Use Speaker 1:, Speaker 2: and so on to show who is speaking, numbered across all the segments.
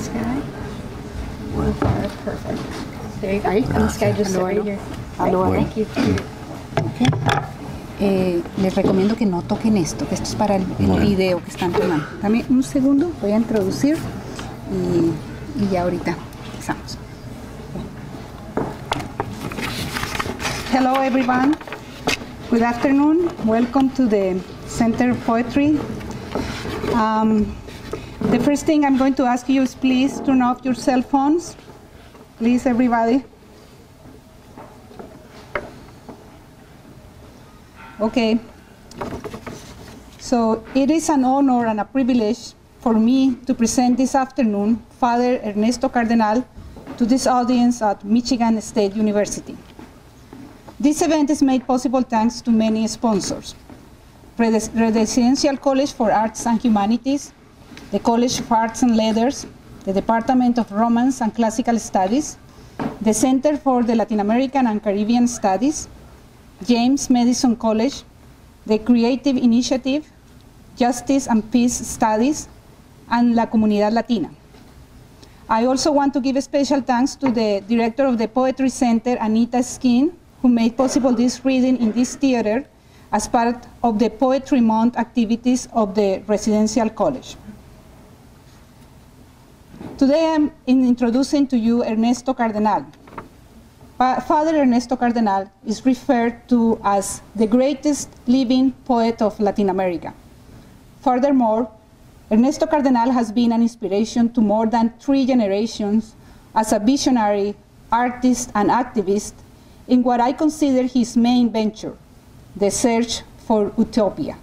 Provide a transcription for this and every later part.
Speaker 1: sky. Perfect. There you go. And the sky just right here. Thank you.
Speaker 2: Les recomiendo que no toquen esto, que esto es para el video que están tomando. Dame un segundo, voy a introducir y ya ahorita empezamos. Hello everyone, good afternoon, welcome to the Center of Poetry. The first thing I'm going to ask you is please turn off your cell phones, please everybody. Okay, so it is an honor and a privilege for me to present this afternoon Father Ernesto Cardenal to this audience at Michigan State University. This event is made possible thanks to many sponsors. Residential College for Arts and Humanities, the College of Arts and Letters, the Department of Romance and Classical Studies, the Center for the Latin American and Caribbean Studies, James Madison College, the Creative Initiative, Justice and Peace Studies, and La Comunidad Latina. I also want to give a special thanks to the director of the Poetry Center, Anita Skeen, who made possible this reading in this theater as part of the Poetry Month activities of the Residential College. Today I'm introducing to you Ernesto Cardenal. Father Ernesto Cardenal is referred to as the greatest living poet of Latin America. Furthermore, Ernesto Cardenal has been an inspiration to more than 3 generations as a visionary, artist, and activist in what I consider his main venture, the search for utopia.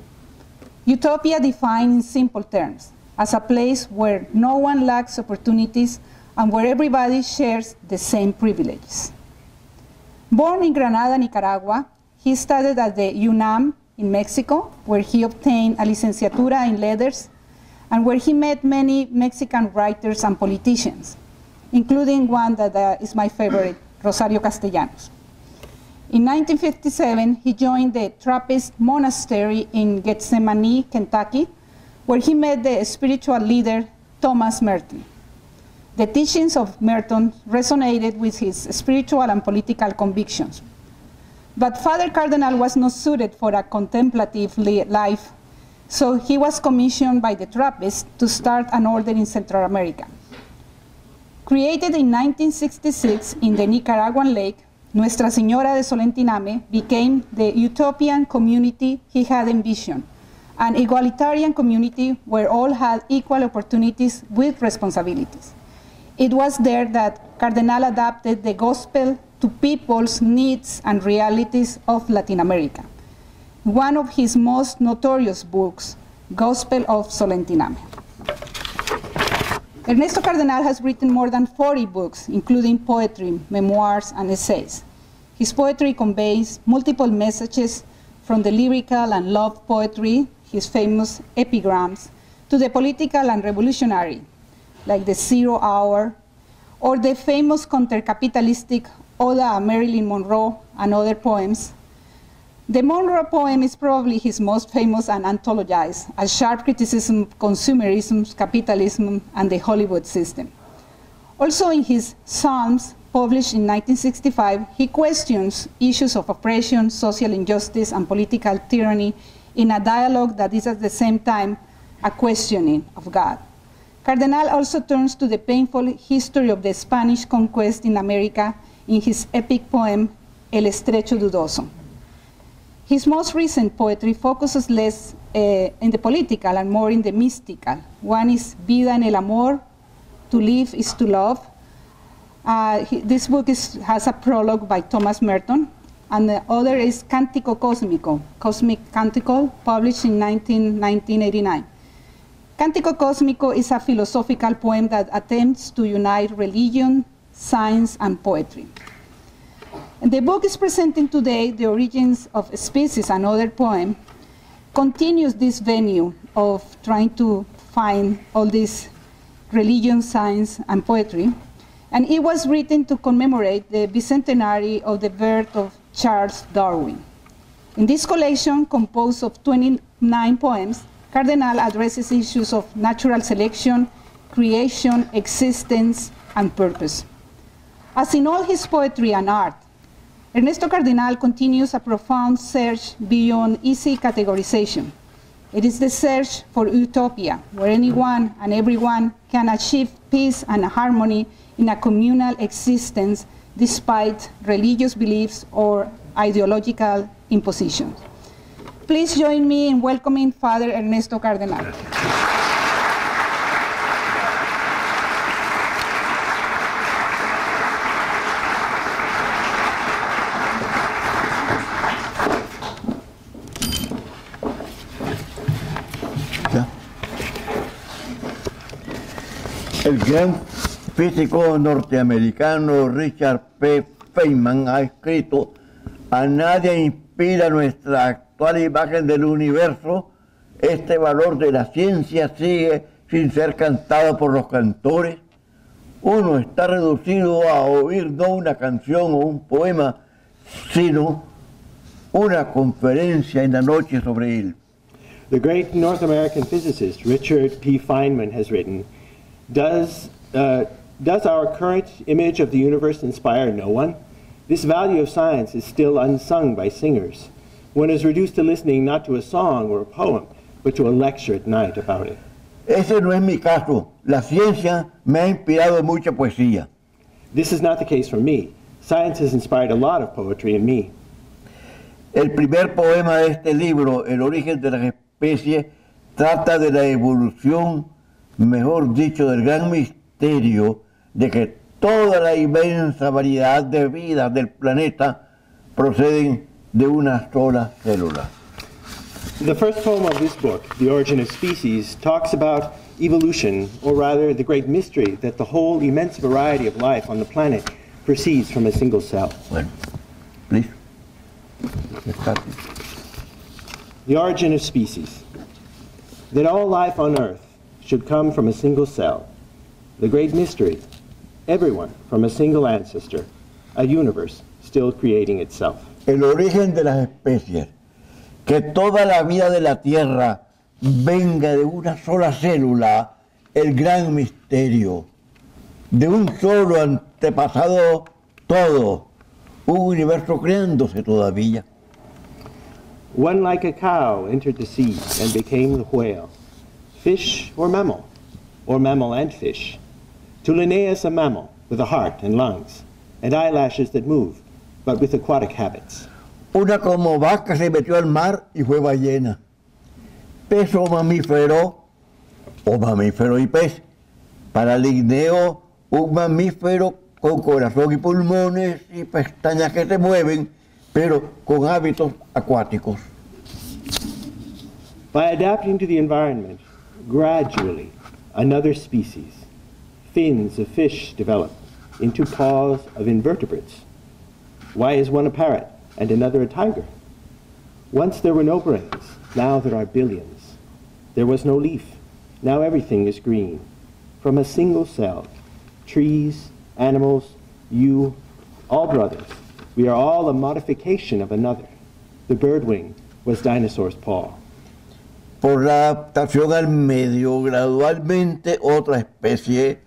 Speaker 2: Utopia defined in simple terms as a place where no one lacks opportunities and where everybody shares the same privileges. Born in Granada, Nicaragua, he studied at the UNAM in Mexico, where he obtained a licenciatura in letters, and where he met many Mexican writers and politicians, including one that is my favorite, Rosario Castellanos. In 1957, he joined the Trappist monastery in Gethsemane, Kentucky, where he met the spiritual leader, Thomas Merton. The teachings of Merton resonated with his spiritual and political convictions. But Father Cardenal was not suited for a contemplative life, so he was commissioned by the Trappists to start an order in Central America. Created in 1966 in the Nicaraguan lake, Nuestra Señora de Solentiname became the utopian community he had envisioned, an egalitarian community where all had equal opportunities with responsibilities. It was there that Cardenal adapted the gospel to people's needs and realities of Latin America. One of his most notorious books, Gospel of Solentiname. Ernesto Cardenal has written more than 40 books, including poetry, memoirs, and essays. His poetry conveys multiple messages from the lyrical and love poetry, his famous epigrams, to the political and revolutionary, like the 0 Hour, or the famous counter-capitalistic Oda a Marilyn Monroe and other poems. The Monroe poem is probably his most famous and anthologized, a sharp criticism of consumerism, capitalism, and the Hollywood system. Also in his Psalms, published in 1965, he questions issues of oppression, social injustice, and political tyranny in a dialogue that is at the same time a questioning of God. Cardenal also turns to the painful history of the Spanish conquest in America in his epic poem, El Estrecho Dudoso. His most recent poetry focuses less in the political and more in the mystical. One is Vida en el Amor, To Live is to Love. This book has a prologue by Thomas Merton, and the other is Cántico Cósmico, Cosmic Canticle, published in 1989. Cántico Cósmico is a philosophical poem that attempts to unite religion, science, and poetry. And the book is presenting today, The Origins of Species, another poem, continues this venue of trying to find all this religion, science, and poetry. And it was written to commemorate the bicentenary of the birth of Charles Darwin. In this collection, composed of 29 poems, Cardenal addresses issues of natural selection, creation, existence, and purpose. As in all his poetry and art, Ernesto Cardenal continues a profound search beyond easy categorization. It is the search for utopia, where anyone and everyone can achieve peace and harmony in a communal existence despite religious beliefs or ideological impositions. Please join me in welcoming Father Ernesto Cardenal.
Speaker 3: El gran físico norteamericano Richard P. Feynman ha escrito: a nadie inspira nuestra actual imagen del universo, este valor de la ciencia sigue sin ser cantado por los cantores. Uno está reducido a oír no una canción o un poema, sino una conferencia en la noche sobre él.
Speaker 4: The great North American physicist Richard P. Feynman has written, Does our current image of the universe inspire no one? This value of science is still unsung by singers. One is reduced to listening not to a song or a poem, but to a lecture at night about it.
Speaker 3: Ese no es mi caso. La ciencia me ha inspirado mucha poesía.
Speaker 4: This is not the case for me. Science has inspired a lot of poetry in me.
Speaker 3: El primer poema de este libro, El origen de las especies, trata de la evolución, mejor dicho, del gran misterio de que toda la inmensa variedad de vidas del planeta proceden de una sola célula.
Speaker 4: The first poem of this book, The Origin of Species, talks about evolution, or rather the great mystery that the whole immense variety of life on the planet proceeds from a single cell.
Speaker 3: Bueno, please.
Speaker 4: The origin of species. That all life on Earth should come from a single cell. The great mystery. Everyone from a single ancestor. A universe still creating itself.
Speaker 3: El origen de las especies. Que toda la vida de la Tierra venga de una sola célula, el gran misterio. De un solo antepasado todo, un universo creándose todavía.
Speaker 4: One like a cow entered the sea and became the whale. Fish or mammal and fish. To Linnaeus a mammal with a heart and lungs, and eyelashes that move, but with aquatic habits.
Speaker 3: Una como vaca se metió al mar y fue ballena. Pez o mamífero y pez. Para Linneo, un mamífero con corazón y pulmones y pestañas que se mueven, pero con hábitos acuáticos.
Speaker 4: By adapting to the environment, gradually, another species, fins of fish develop into paws of invertebrates. Why is one a parrot and another a tiger? Once there were no brains, now there are billions. There was no leaf, now everything is green. From a single cell, trees, animals, you, all brothers. We are all a modification of another. The birdwing was dinosaur's paw.
Speaker 3: Por la adaptación al medio, gradualmente otra especie,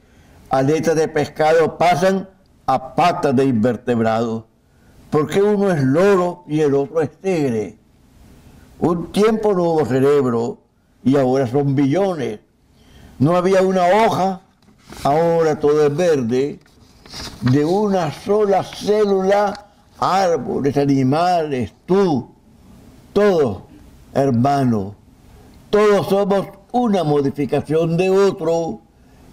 Speaker 3: aletas de pescado pasan a patas de invertebrados. ¿Por qué uno es loro y el otro es tigre? Un tiempo no hubo cerebro y ahora son billones. No había una hoja, ahora todo es verde. De una sola célula, árboles, animales, tú, todos hermanos. Todos somos una modificación de otro.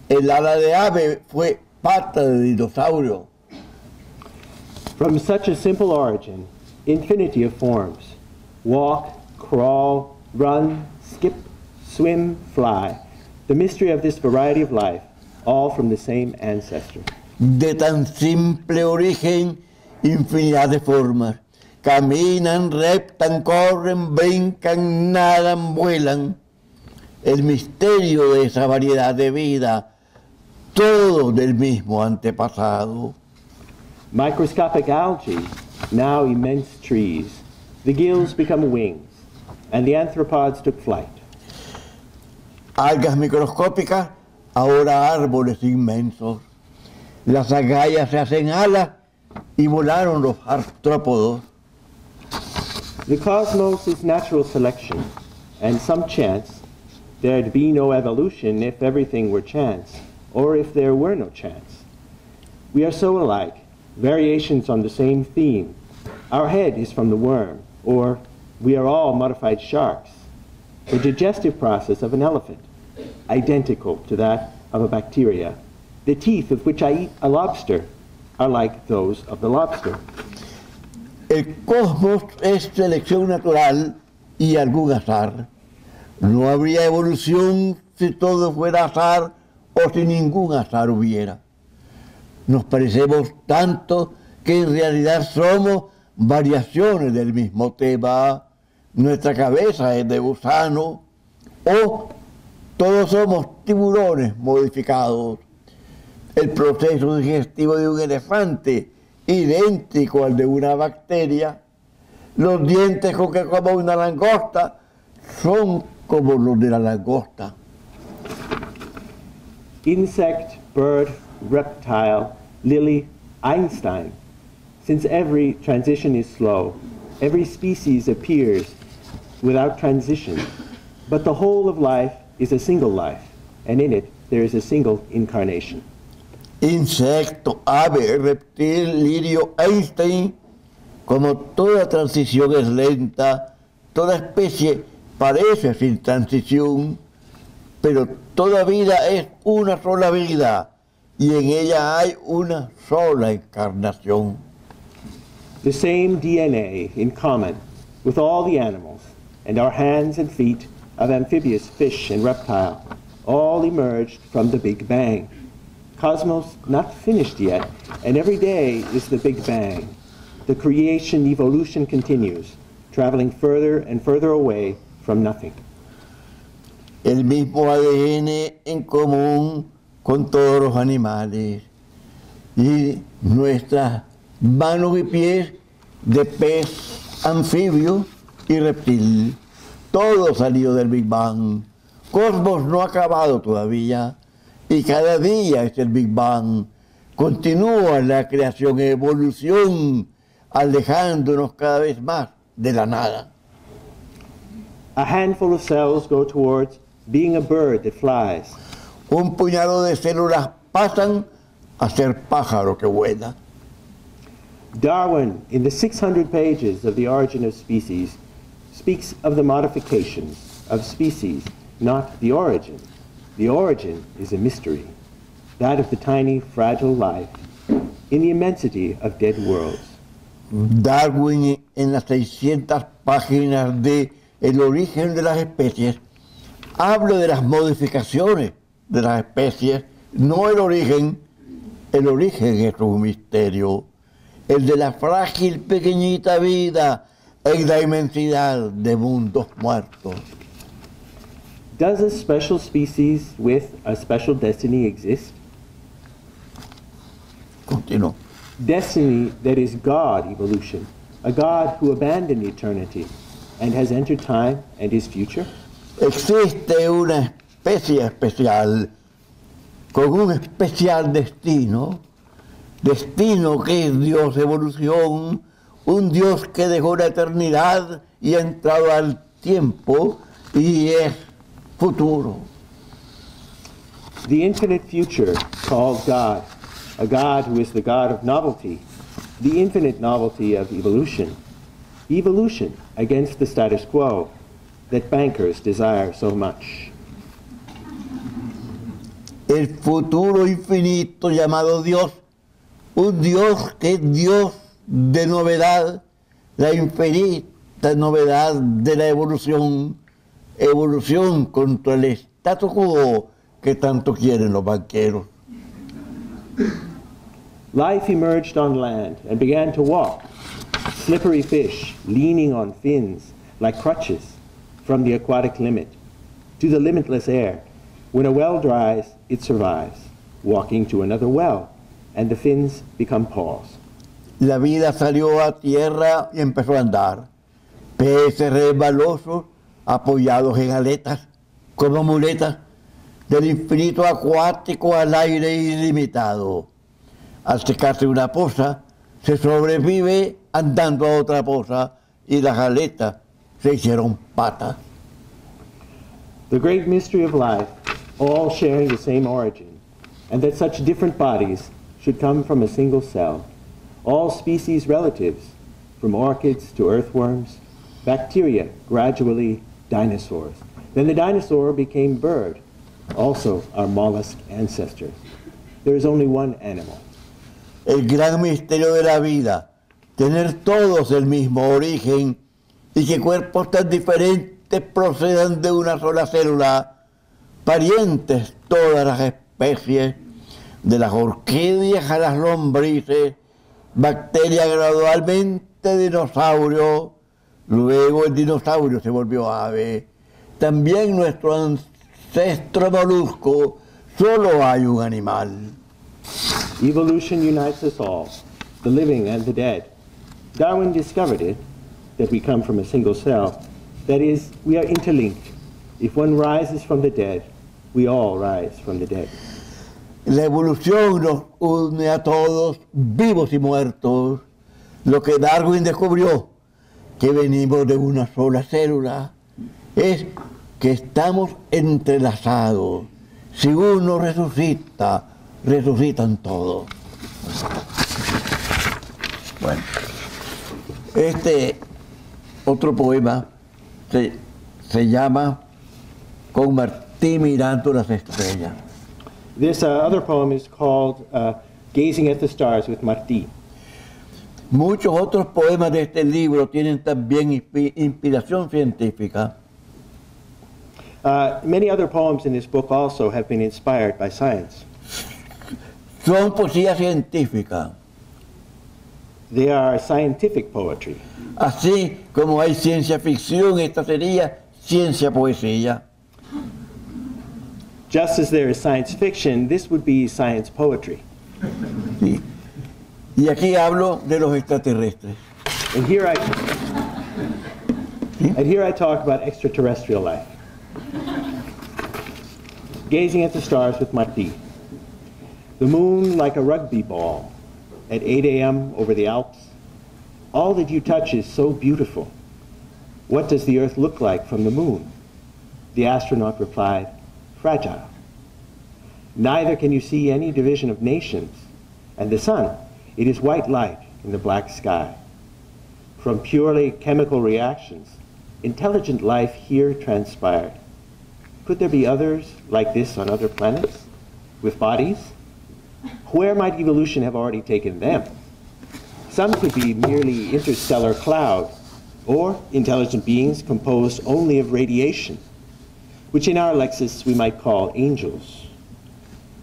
Speaker 3: El ala de ave fue pata de dinosaurio.
Speaker 4: From such a simple origin, infinity of forms. Walk, crawl, run, skip, swim, fly. The mystery of this variety of life, all from the same ancestor.
Speaker 3: De tan simple origen, infinidad de formas. Caminan, reptan, corren, brincan, nadan, vuelan. El misterio de esa variedad de vida, todo del mismo antepasado.
Speaker 4: Microscopic algae, now immense trees. The gills become wings, and the arthropods took flight.
Speaker 3: Algas microscópicas, ahora árboles inmensos. Las agallas se hacen alas y volaron los artrópodos.
Speaker 4: The cosmos is natural selection, and some chance. There'd be no evolution if everything were chance, or if there were no chance. We are so alike, variations on the same theme. Our head is from the worm, or we are all modified sharks. The digestive process of an elephant, identical to that of a bacteria. The teeth of which I eat a lobster are like those of the lobster.
Speaker 3: El cosmos es selección natural y algún azar. No habría evolución si todo fuera azar o si ningún azar hubiera. Nos parecemos tanto que en realidad somos variaciones del mismo tema. Nuestra cabeza es de gusano o todos somos tiburones modificados. El proceso digestivo de un elefante, idéntico al de una bacteria. Los dientes con que come una langosta son como los de la langosta.
Speaker 4: Insect, bird, reptile, lily, Einstein. Since every transition is slow, every species appears without transition, but the whole of life is a single life, and in it there is a single incarnation.
Speaker 3: Insecto, ave, reptil, lirio, Einstein, como toda transición es lenta, toda especie parece sin transición, pero toda vida es una sola vida y en ella hay una sola encarnación.
Speaker 4: The same DNA in common with all the animals, and our hands and feet of amphibious fish and reptile, all emerged from the Big Bang. Cosmos not finished yet, and every day is the Big Bang. The creation evolution continues, traveling further and further away from nothing.
Speaker 3: El mismo ADN en común con todos los animales y nuestras manos y pies de pez, anfibio y reptil. Todo salió del Big Bang. Cosmos no ha acabado todavía y cada día es el Big Bang. Continúa la creación y evolución, alejándonos cada vez más de la nada.
Speaker 4: A handful of cells go towards being a bird that flies.
Speaker 3: Un puñado de células pasan a ser pájaro que vuela.
Speaker 4: Darwin, in the 600 pages of The Origin of Species, speaks of the modifications of species, not the origin. The origin is a mystery, that of the tiny, fragile life in the immensity of dead worlds.
Speaker 3: Darwin, en las 600 páginas de El origen de las especies, habla de las modificaciones de las especies, no el origen. El origen es un misterio, el de la frágil, pequeñita vida en la inmensidad de mundos muertos.
Speaker 4: Does a special species with a special destiny exist?
Speaker 3: Continúo.
Speaker 4: Destiny that is God evolution, a God who abandoned eternity and has entered time and is future?
Speaker 3: Existe una especie especial con un especial destino, destino que es Dios evolución, un Dios que dejó la eternidad y ha entrado al tiempo y es futuro.
Speaker 4: The infinite future called God, a God who is the God of novelty, the infinite novelty of evolution, evolution against the status quo that bankers desire so much.
Speaker 3: El futuro infinito llamado Dios, un Dios que es Dios de novedad, la infinita novedad de la evolución, evolución contra el status quo que tanto quieren los banqueros.
Speaker 4: Life emerged on land and began to walk, slippery fish leaning on fins like crutches from the aquatic limit to the limitless air. When a well dries, it survives, walking to another well, and the fins become paws.
Speaker 3: La vida salió a tierra y empezó a andar. Peces resbalosos, apoyados en aletas, como muletas, del infinito acuático al aire ilimitado. Al secarse una poza, se sobrevive andando a otra poza y las aletas se hicieron patas.
Speaker 4: The great mystery of life, all sharing the same origin, and that such different bodies should come from a single cell, all species relatives, from orchids to earthworms, bacteria, gradually dinosaurs. Then the dinosaur became bird, also our mollusk ancestor. There is only one animal.
Speaker 3: El gran misterio de la vida, tener todos el mismo origen y que cuerpos tan diferentes procedan de una sola célula, parientes todas las especies, de las orquídeas a las lombrices, bacteria gradualmente dinosaurio, luego el dinosaurio se volvió ave. También nuestro ancestro molusco, solo hay un animal.
Speaker 4: Evolution unites us all, the living and the dead. Darwin discovered it, that we come from a single cell. That is, we are interlinked. If one rises from the dead, we all rise from the dead.
Speaker 3: La evolución nos une a todos, vivos y muertos. Lo que Darwin descubrió, que venimos de una sola célula, es que estamos entrelazados. Si uno resucita, resucitan todos. Bueno, este otro poema se llama Con Martí mirando las estrellas.
Speaker 4: This other poem is called Gazing at the Stars with Martí.
Speaker 3: Muchos otros poemas de este libro tienen también inspiración científica.
Speaker 4: Many other poems in this book also have been inspired by science.
Speaker 3: Son poesía científica.
Speaker 4: They are scientific poetry.
Speaker 3: Así como hay ciencia ficción, esta sería ciencia poesía.
Speaker 4: Just as there is science fiction, this would be science poetry.
Speaker 3: Sí. Y aquí hablo de los extraterrestres.
Speaker 4: And here I talk about extraterrestrial life. Gazing at the stars with Martí. The moon like a rugby ball at 8 a.m. over the Alps. All that you touch is so beautiful. What does the earth look like from the moon? The astronaut replied, fragile. Neither can you see any division of nations. And the sun, it is white light in the black sky. From purely chemical reactions, intelligent life here transpired. Could there be others like this on other planets, with bodies? Where might evolution have already taken them? Some could be merely interstellar cloud, or intelligent beings composed only of radiation, which in our lexis we might call angels.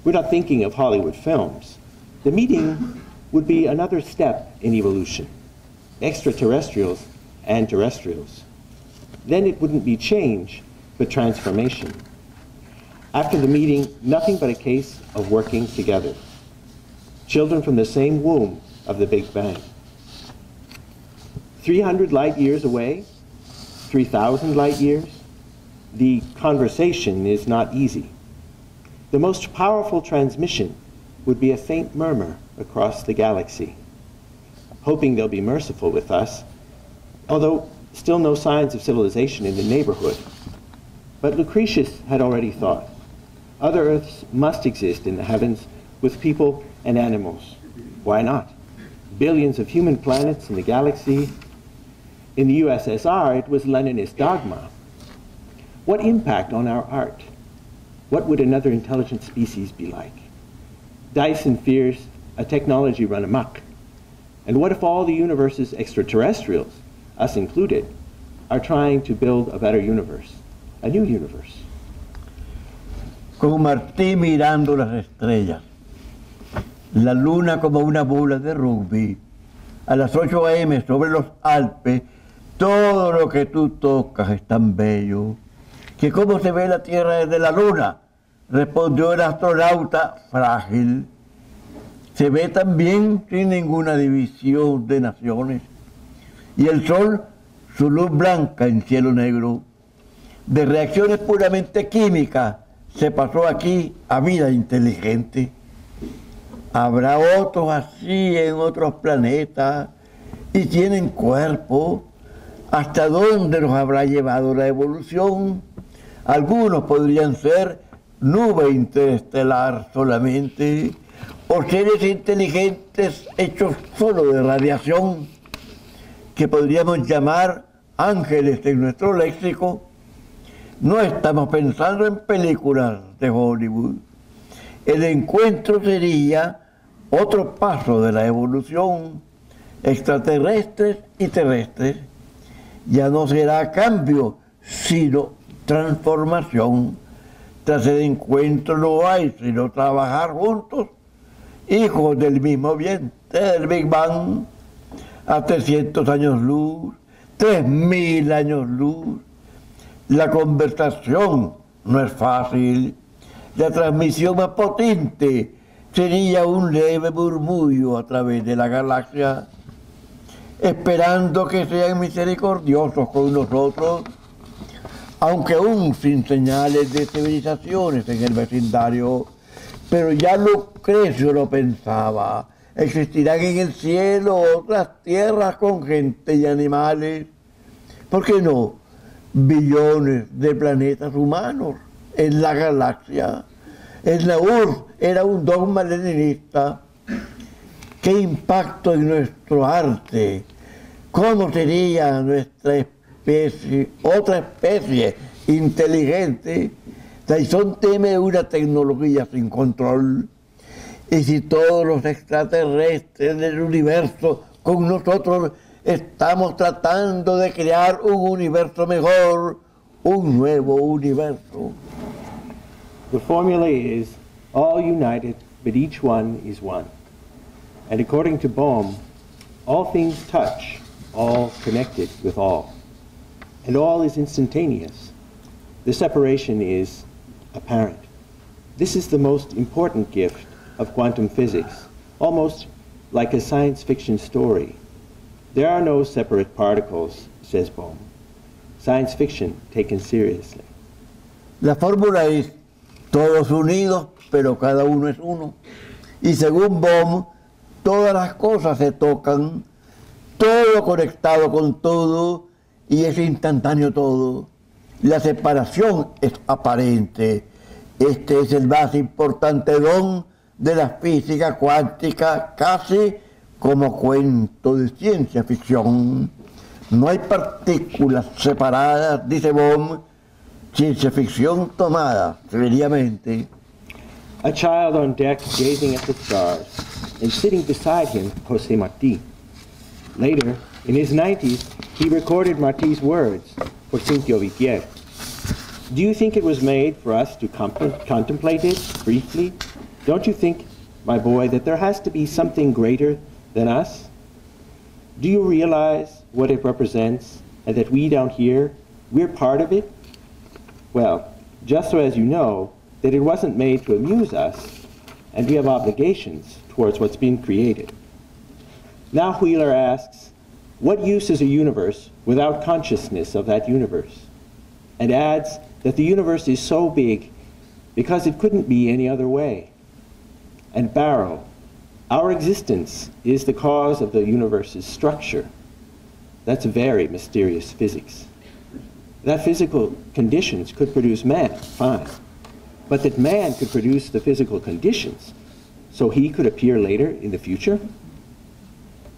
Speaker 4: We're not thinking of Hollywood films. The meeting would be another step in evolution, extraterrestrials and terrestrials. Then it wouldn't be change, but transformation. After the meeting, nothing but a case of working together. Children from the same womb of the Big Bang. 300 light years away, 3,000 light years, the conversation is not easy. The most powerful transmission would be a faint murmur across the galaxy, hoping they'll be merciful with us, although still no signs of civilization in the neighborhood. But Lucretius had already thought, other Earths must exist in the heavens with people and animals. Why not? Billions of human planets in the galaxy. In the USSR, it was Leninist dogma. What impact on our art? What would another intelligent species be like? Dyson fears a technology run amok. And what if all the universe's extraterrestrials, us included, are trying to build a better universe, a new universe?
Speaker 3: Con Martí mirando las estrellas, la luna como una bola de rugby, a las 8 a.m. sobre los Alpes, todo lo que tú tocas es tan bello, que cómo se ve la Tierra desde la luna, respondió el astronauta frágil. Se ve también sin ninguna división de naciones. Y el sol, su luz blanca en cielo negro, de reacciones puramente químicas, se pasó aquí a vida inteligente. Habrá otros así en otros planetas y tienen cuerpo. ¿Hasta dónde nos habrá llevado la evolución? Algunos podrían ser nube interestelar solamente, o seres inteligentes hechos solo de radiación, que podríamos llamar ángeles en nuestro léxico. No estamos pensando en películas de Hollywood. El encuentro sería otro paso de la evolución, extraterrestres y terrestres. Ya no será cambio, sino transformación. Tras el encuentro no hay sino trabajar juntos, hijos del mismo vientre del Big Bang, a 300 años luz, 3000 años luz. La conversación no es fácil. La transmisión más potente sería un leve murmullo a través de la galaxia, esperando que sean misericordiosos con nosotros, aunque aún sin señales de civilizaciones en el vecindario. Pero ya Lucrecio lo pensaba. Existirán en el cielo otras tierras con gente y animales. ¿Por qué no? Billones de planetas humanos en la galaxia. En la URSS era un dogma leninista. ¿Qué impacto en nuestro arte? ¿Cómo sería nuestra especie, otra especie inteligente? Tyson teme una tecnología sin control. Y si todos los extraterrestres del universo con nosotros estamos tratando de crear un universo mejor, un nuevo universo.
Speaker 4: The formula is all united, but each one is one. And according to Bohm, all things touch, all connected with all. And all is instantaneous. The separation is apparent. This is the most important gift of quantum physics, almost like a science fiction story. There are no separate particles, says Bohm. Science fiction taken seriously.
Speaker 3: La fórmula es todos unidos, pero cada uno es uno. Y según Bohm, todas las cosas se tocan, todo conectado con todo, y es instantáneo todo. La separación es aparente. Este es el más importante don de la física cuántica, casi como cuento de ciencia ficción. No hay partículas separadas, dice Bohm, ciencia ficción tomada seriamente.
Speaker 4: A child on deck gazing at the stars, and sitting beside him, José Martí. Later, in his 90s, he recorded Martí's words for Cintio Vitier. Do you think it was made for us to contemplate it briefly? Don't you think, my boy, that there has to be something greater than us? Do you realize what it represents, and that we down here, we're part of it? Well, just so as you know that it wasn't made to amuse us, and we have obligations towards what's been created. Now Wheeler asks, what use is a universe without consciousness of that universe? And adds that the universe is so big because it couldn't be any other way. And Barrow, our existence is the cause of the universe's structure. That's very mysterious physics. That physical conditions could produce man, fine. But that man could produce the physical conditions so he could appear later in the future?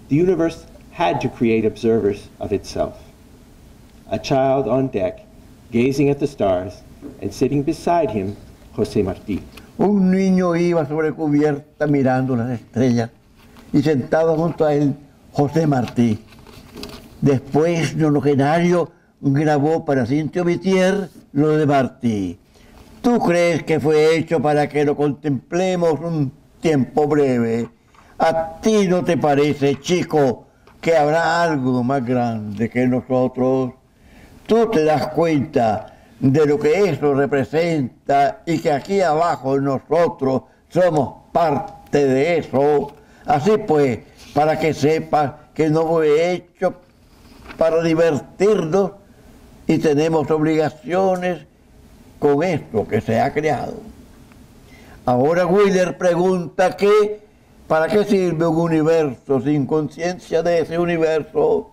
Speaker 4: The universe had to create observers of itself. A child on deck, gazing at the stars, and sitting beside him, José Martí.
Speaker 3: Un niño iba sobre cubierta mirando las estrellas y sentado junto a él José Martí. Después, nonogenario grabó para Cintio Vitier lo de Martí. ¿Tú crees que fue hecho para que lo contemplemos un tiempo breve? ¿A ti no te parece, chico, que habrá algo más grande que nosotros? ¿Tú te das cuenta de lo que eso representa y que aquí abajo nosotros somos parte de eso? Así pues, para que sepas que no fue hecho para divertirnos y tenemos obligaciones con esto que se ha creado. Ahora Wheeler pregunta que ¿para qué sirve un universo sin conciencia de ese universo?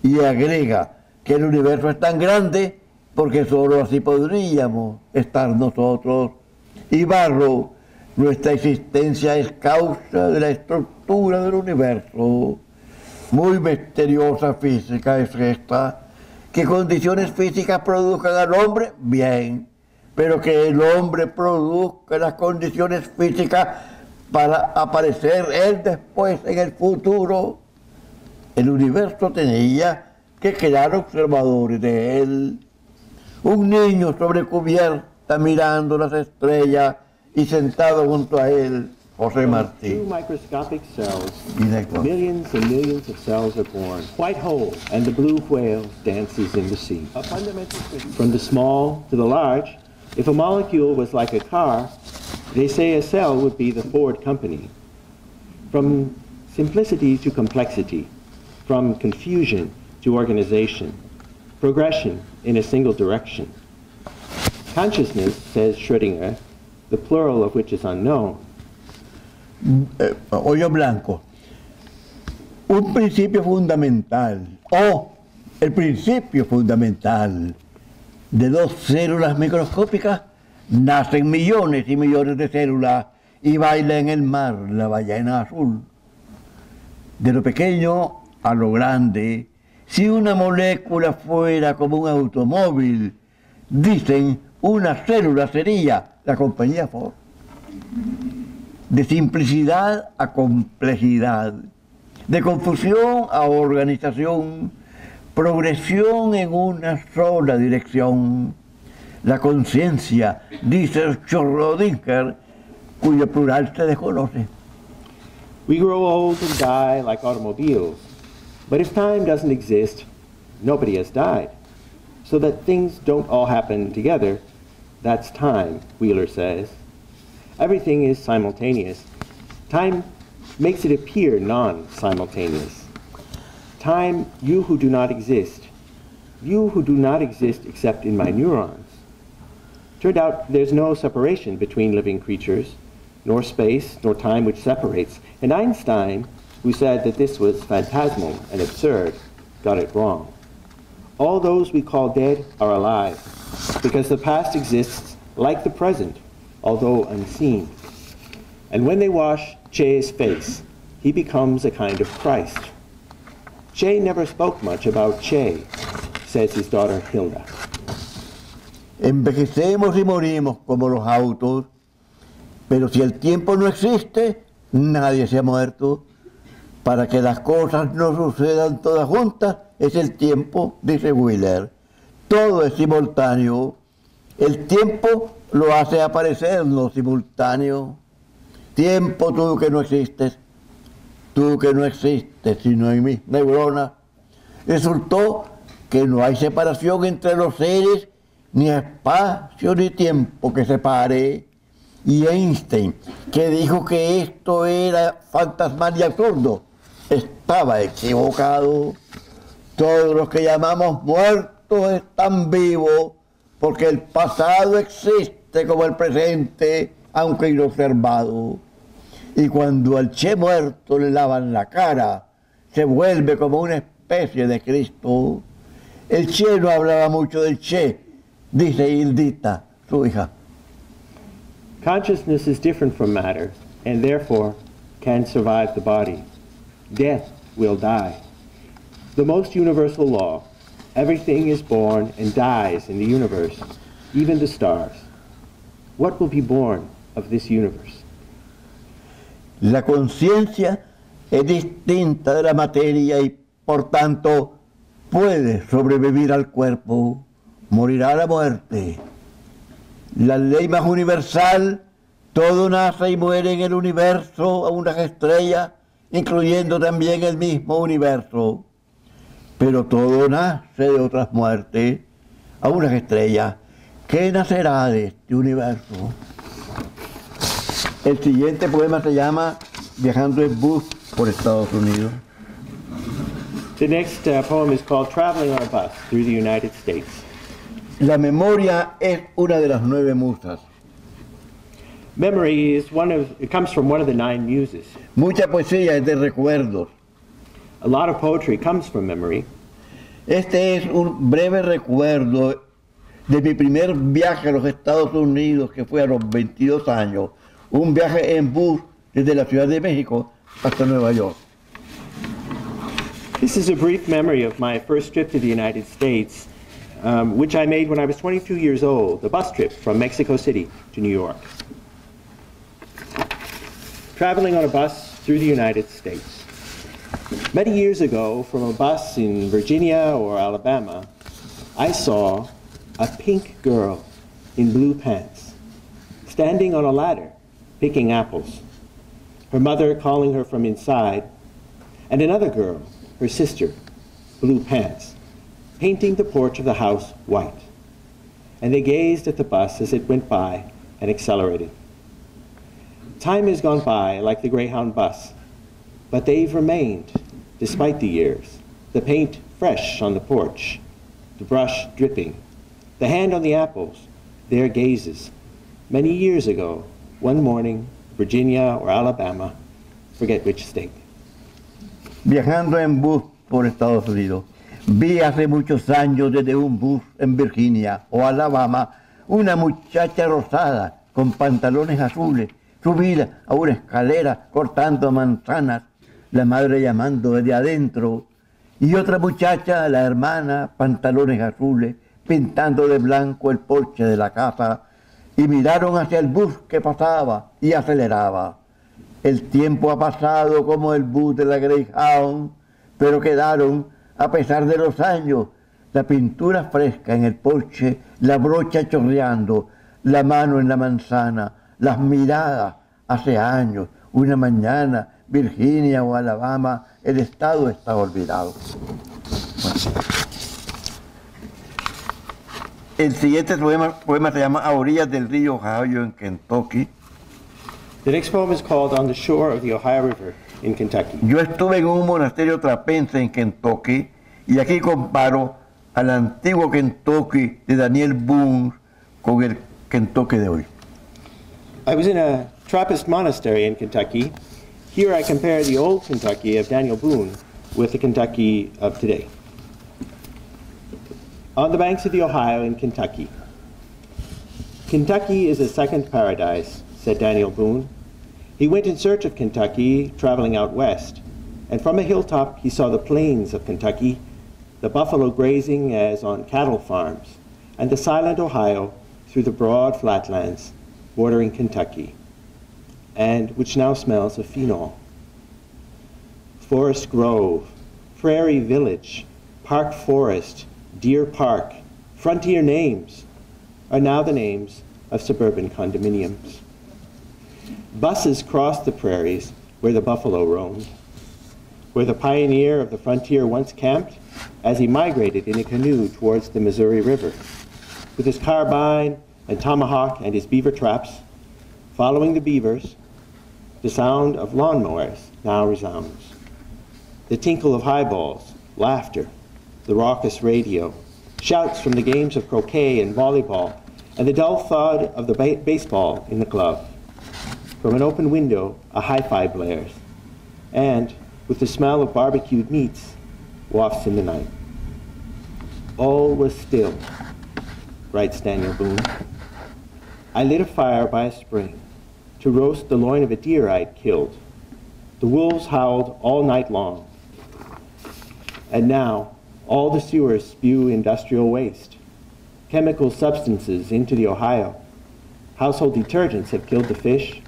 Speaker 3: Y agrega que el universo es tan grande porque solo así podríamos estar nosotros. Y Barrow, nuestra existencia es causa de la estructura del universo. Muy misteriosa física es esta. ¿Qué condiciones físicas produzcan al hombre? Bien, pero que el hombre produzca las condiciones físicas para aparecer él después en el futuro. El universo tenía que quedar observadores de él. Un niño sobre cubierta mirando las estrellas y sentado junto a él, José Martí.
Speaker 4: Two microscopic cells,
Speaker 3: Directo.
Speaker 4: millions and millions of cells are born, white whole, and the blue whale dances in the sea. A fundamental difference from the small to the large. If a molecule was like a car, they say a cell would be the Ford company. From simplicity to complexity, from confusion to organization, progression in a single direction. Consciousness, says Schrödinger, the plural of which is unknown,
Speaker 3: Hoyo blanco. Un principio fundamental, o el principio fundamental de dos células microscópicas, nacen millones y millones de células y baila en el mar la ballena azul. De lo pequeño a lo grande, si una molécula fuera como un automóvil, dicen una célula sería la compañía Ford. De simplicidad a complejidad, de confusión a organización, progresión en una sola dirección. La conciencia, dice Schrödinger, cuyo plural se desconoce.
Speaker 4: we grow old and die like automobiles, but if time doesn't exist, nobody has died. So that things don't all happen together, that's time, Wheeler says. Everything is simultaneous. Time makes it appear non-simultaneous. Time, you who do not exist. You who do not exist except in my neurons. Turned out there's no separation between living creatures, nor space, nor time which separates. And Einstein, who said that this was phantasmal and absurd, got it wrong. All those we call dead are alive, because the past exists like the present, although unseen. And when they wash Che's face, he becomes a kind of Christ. Che never spoke much about Che, says his daughter Hilda.
Speaker 3: Envejecemos y morimos como los autos, pero si el tiempo no existe, nadie se ha muerto. Para que las cosas no sucedan todas juntas, es el tiempo, dice Wheeler. Todo es simultáneo. El tiempo lo hace aparecer no simultáneo. Tiempo, tú que no existes, si no hay mis neuronas. Resultó que no hay separación entre los seres, ni espacio ni tiempo que separe. Y Einstein, que dijo que esto era fantasmal y absurdo, estaba equivocado. Todos los que llamamos muertos están vivos, porque el pasado existe como el presente, aunque inobservado. Y cuando al Che muerto le lavan la cara, se vuelve como una especie de Cristo. El Che no hablaba mucho del Che, dice Hildita, su hija.
Speaker 4: Consciousness is different from matter, and therefore can survive the body. Death will die. The most universal law, everything is born and dies in the universe, even the stars. What will be born of this universe?
Speaker 3: La conciencia es distinta de la materia y, por tanto, puede sobrevivir al cuerpo, morirá a la muerte. La ley más universal, todo nace y muere en el universo, a unas estrellas, incluyendo también el mismo universo. Pero todo nace de otras muertes, a unas estrellas. ¿Qué nacerá de este universo? El siguiente poema se llama Viajando en bus por Estados Unidos.
Speaker 4: The next poem is called Traveling on a Bus Through the United States.
Speaker 3: La memoria es una de las 9 musas.
Speaker 4: Memory is it comes from one of the 9 muses.
Speaker 3: Mucha poesía es de recuerdos.
Speaker 4: A lot of poetry comes from memory.
Speaker 3: Este es un breve recuerdo de mi primer viaje a los Estados Unidos, que fue a los 22 años. Un viaje en bus desde la Ciudad de México hasta Nueva York.
Speaker 4: This is a brief memory of my first trip to the United States, which I made when I was 22 years old, a bus trip from Mexico City to New York. Traveling on a bus through the United States. Many years ago, from a bus in Virginia or Alabama, I saw a pink girl in blue pants, standing on a ladder, picking apples. Her mother calling her from inside, and another girl, her sister, blue pants, painting the porch of the house white. And they gazed at the bus as it went by and accelerated. Time has gone by like the Greyhound bus, but they've remained despite the years. The paint fresh on the porch, the brush dripping, the hand on the apples, their gazes. Many years ago, one morning, Virginia or Alabama, forget which state.
Speaker 3: Viajando en bus por Estados Unidos, vi hace muchos años desde un bus en Virginia o Alabama una muchacha rosada con pantalones azules subir a una escalera cortando manzanas, la madre llamando desde adentro, y otra muchacha, la hermana, pantalones azules, pintando de blanco el porche de la casa, y miraron hacia el bus que pasaba y aceleraba. El tiempo ha pasado como el bus de la Greyhound, pero quedaron, a pesar de los años, la pintura fresca en el porche, la brocha chorreando, la mano en la manzana, las miradas hace años, una mañana, Virginia o Alabama, el estado está olvidado. Bueno. El siguiente poema se llama A orillas del río Ohio en Kentucky.
Speaker 4: The next poem is called On the Shore of the Ohio River in Kentucky.
Speaker 3: Yo estuve en un monasterio trapense en Kentucky y aquí comparo al antiguo Kentucky de Daniel Boone con el Kentucky de hoy.
Speaker 4: I was in a Trappist monastery in Kentucky. Here I compare the old Kentucky of Daniel Boone with the Kentucky of today. On the banks of the Ohio in Kentucky. Kentucky is a second paradise, said Daniel Boone. He went in search of Kentucky, traveling out west, and from a hilltop he saw the plains of Kentucky, the buffalo grazing as on cattle farms, and the silent Ohio through the broad flatlands bordering Kentucky, and which now smells of phenol. Forest Grove, Prairie Village, Park Forest, Deer Park, frontier names are now the names of suburban condominiums. Buses crossed the prairies where the buffalo roamed, where the pioneer of the frontier once camped as he migrated in a canoe towards the Missouri River, with his carbine and tomahawk and his beaver traps. Following the beavers, the sound of lawnmowers now resounds. The tinkle of highballs, laughter, the raucous radio, shouts from the games of croquet and volleyball, and the dull thud of the baseball in the glove. From an open window, a hi-fi blares, and, with the smell of barbecued meats, wafts in the night. All was still, writes Daniel Boone. I lit a fire by a spring to roast the loin of a deer I'd killed. The wolves howled all night long. And now, all the sewers spew industrial waste, chemical substances into the Ohio. Household detergents have killed the fish,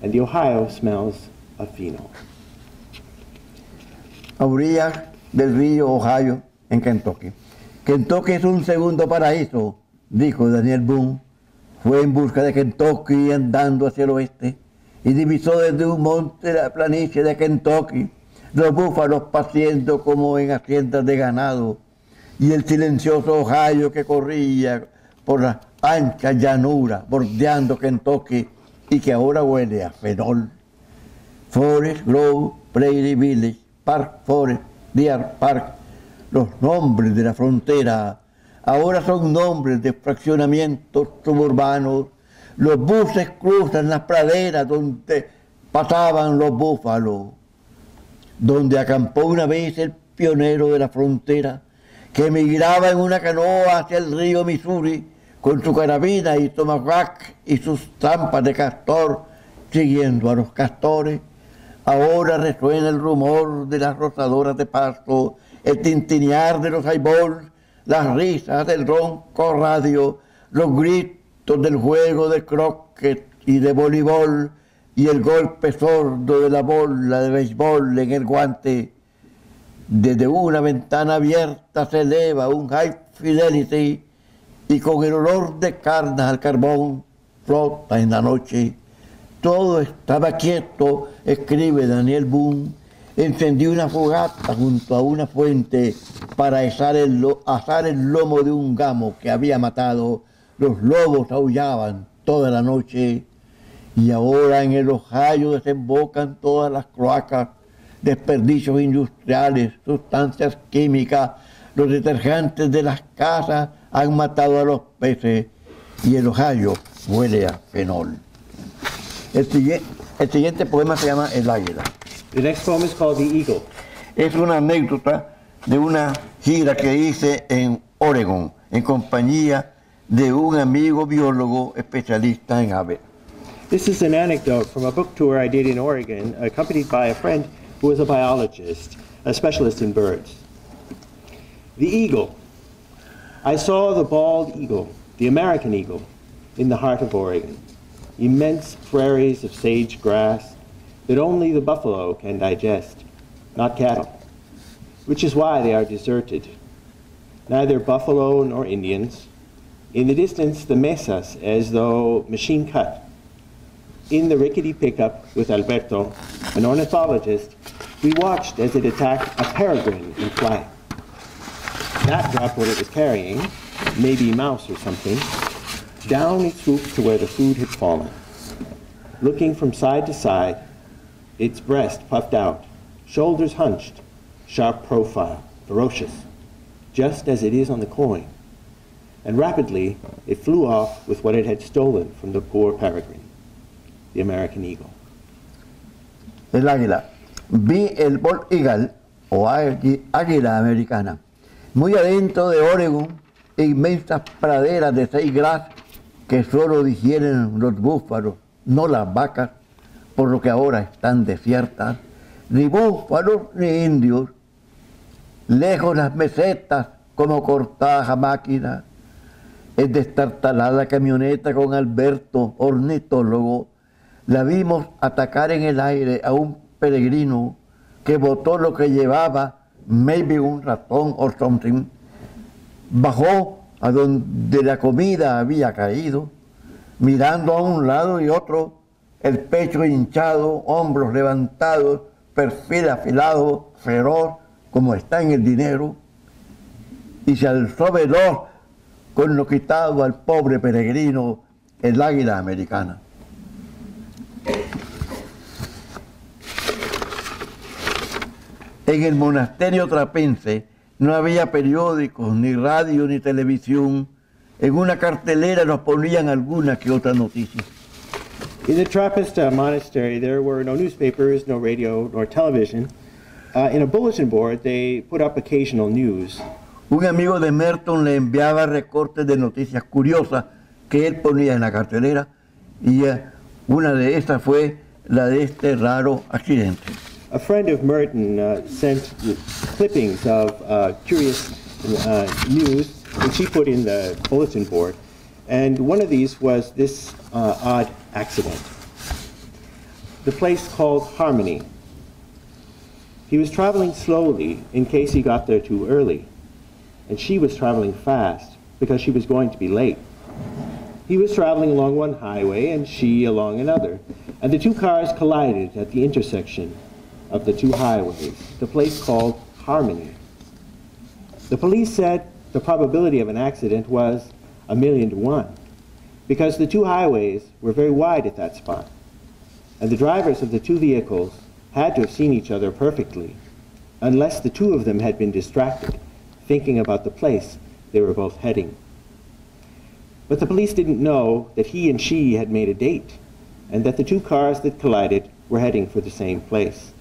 Speaker 4: and the Ohio smells of phenol.
Speaker 3: A orillas del río Ohio en Kentucky. Kentucky es un segundo paraíso, dijo Daniel Boone. Fue en busca de Kentucky andando hacia el oeste y divisó desde un monte la planicie de Kentucky, los búfalos paciendo como en haciendas de ganado y el silencioso Ohio que corría por la ancha llanura bordeando Kentucky y que ahora huele a fenol. Forest Grove, Prairie Village, Park Forest, Deer Park, los nombres de la frontera ahora son nombres de fraccionamientos suburbanos. Los buses cruzan las praderas donde pasaban los búfalos, donde acampó una vez el pionero de la frontera, que emigraba en una canoa hacia el río Missouri, con su carabina y tomahawk y sus trampas de castor, siguiendo a los castores. Ahora resuena el rumor de las rozadoras de pasto, el tintinear de los highballs, las risas del ronco radio, los gritos del juego de croquet y de voleibol, y el golpe sordo de la bola de béisbol en el guante. Desde una ventana abierta se eleva un High Fidelity y con el olor de carnes al carbón flota en la noche. Todo estaba quieto, escribe Daniel Boone. Encendí una fogata junto a una fuente para asar el lomo de un gamo que había matado. Los lobos aullaban toda la noche. Y ahora en el Ohio desembocan todas las cloacas, desperdicios industriales, sustancias químicas. Los detergentes de las casas han matado a los peces y el Ohio huele a fenol. El siguiente poema se llama El Águila.
Speaker 4: The next poem is called The Eagle.
Speaker 3: Es una anécdota de una gira que hice en Oregon en compañía de un amigo biólogo especialista en aves.
Speaker 4: This is an anecdote from a book tour I did in Oregon, accompanied by a friend who was a biologist, a specialist in birds. The eagle. I saw the bald eagle, the American eagle, in the heart of Oregon. Immense prairies of sage grass that only the buffalo can digest, not cattle, which is why they are deserted. Neither buffalo nor Indians. In the distance, the mesas as though machine cut. In the rickety pickup with Alberto, an ornithologist, we watched as it attacked a peregrine in flight. That dropped what it was carrying, maybe mouse or something. Down it swooped to where the food had fallen. Looking from side to side, its breast puffed out, shoulders hunched, sharp profile, ferocious, just as it is on the coin. And rapidly, it flew off with what it had stolen from the poor peregrine. The American Eagle.
Speaker 3: El águila. Vi el bald eagle, o águila americana, muy adentro de Oregon, inmensas praderas de sage grass que solo digieren los búfalos, no las vacas, por lo que ahora están desiertas, ni búfalos ni indios, lejos las mesetas como cortadas a máquina, es destartalada camioneta con Alberto, ornitólogo. La vimos atacar en el aire a un peregrino que botó lo que llevaba, maybe un ratón or something, bajó a donde la comida había caído, mirando a un lado y otro, el pecho hinchado, hombros levantados, perfil afilado, feroz, como está en el dinero, y se alzó veloz con lo quitado al pobre peregrino, el águila americana. En el monasterio trapense no había periódicos, ni radio, ni televisión. En una cartelera nos ponían alguna que otra noticia.
Speaker 4: In the Trappist monastery, there were no newspapers, no radio, nor television. In a bulletin board, they put up occasional news.
Speaker 3: Un amigo de Merton le enviaba recortes de noticias curiosas que él ponía en la cartelera y una de estas fue la de este raro accidente.
Speaker 4: A friend of Merton sent clippings of curious news, which she put in the bulletin board. And one of these was this odd accident. The place called Harmony. He was traveling slowly in case he got there too early. And she was traveling fast because she was going to be late. He was traveling along one highway and she along another. And the two cars collided at the intersection of the two highways, the place called Harmony. The police said the probability of an accident was 1,000,000 to 1, because the two highways were very wide at that spot, and the drivers of the two vehicles had to have seen each other perfectly, unless the two of them had been distracted, thinking about the place they were both heading. But the police didn't know that he and she had made a date, and that the two cars that collided were heading for the same place.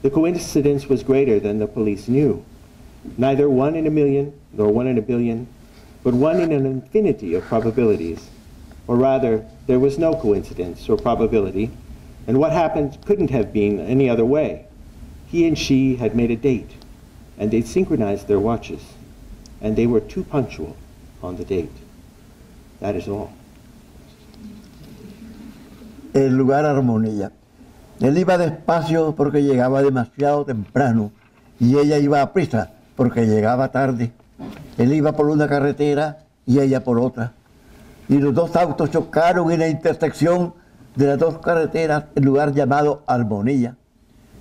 Speaker 4: The coincidence was greater than the police knew. Neither 1 in a million nor 1 in a billion, but 1 in an infinity of probabilities. Or rather, there was no coincidence or probability, and what happened couldn't have been any other way. He and she had made a date, and they'd synchronized their watches, and they were too punctual on the date. That is all.
Speaker 3: El lugar Armonía. Él iba despacio porque llegaba demasiado temprano y ella iba a prisa porque llegaba tarde. Él iba por una carretera y ella por otra. Y los dos autos chocaron en la intersección de las dos carreteras, el lugar llamado Armonía.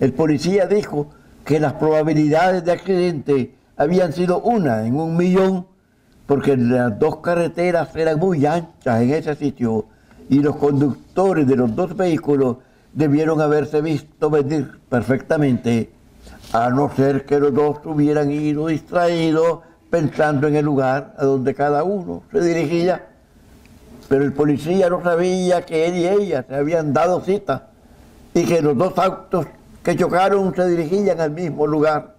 Speaker 3: El policía dijo que las probabilidades de accidente habían sido 1 en 1.000.000, porque las dos carreteras eran muy anchas en ese sitio y los conductores de los dos vehículos debieron haberse visto venir perfectamente, a no ser que los dos hubieran ido distraídos pensando en el lugar a donde cada uno se dirigía. Pero el policía no sabía que él y ella se habían dado cita y que los dos autos que chocaron se dirigían al mismo lugar.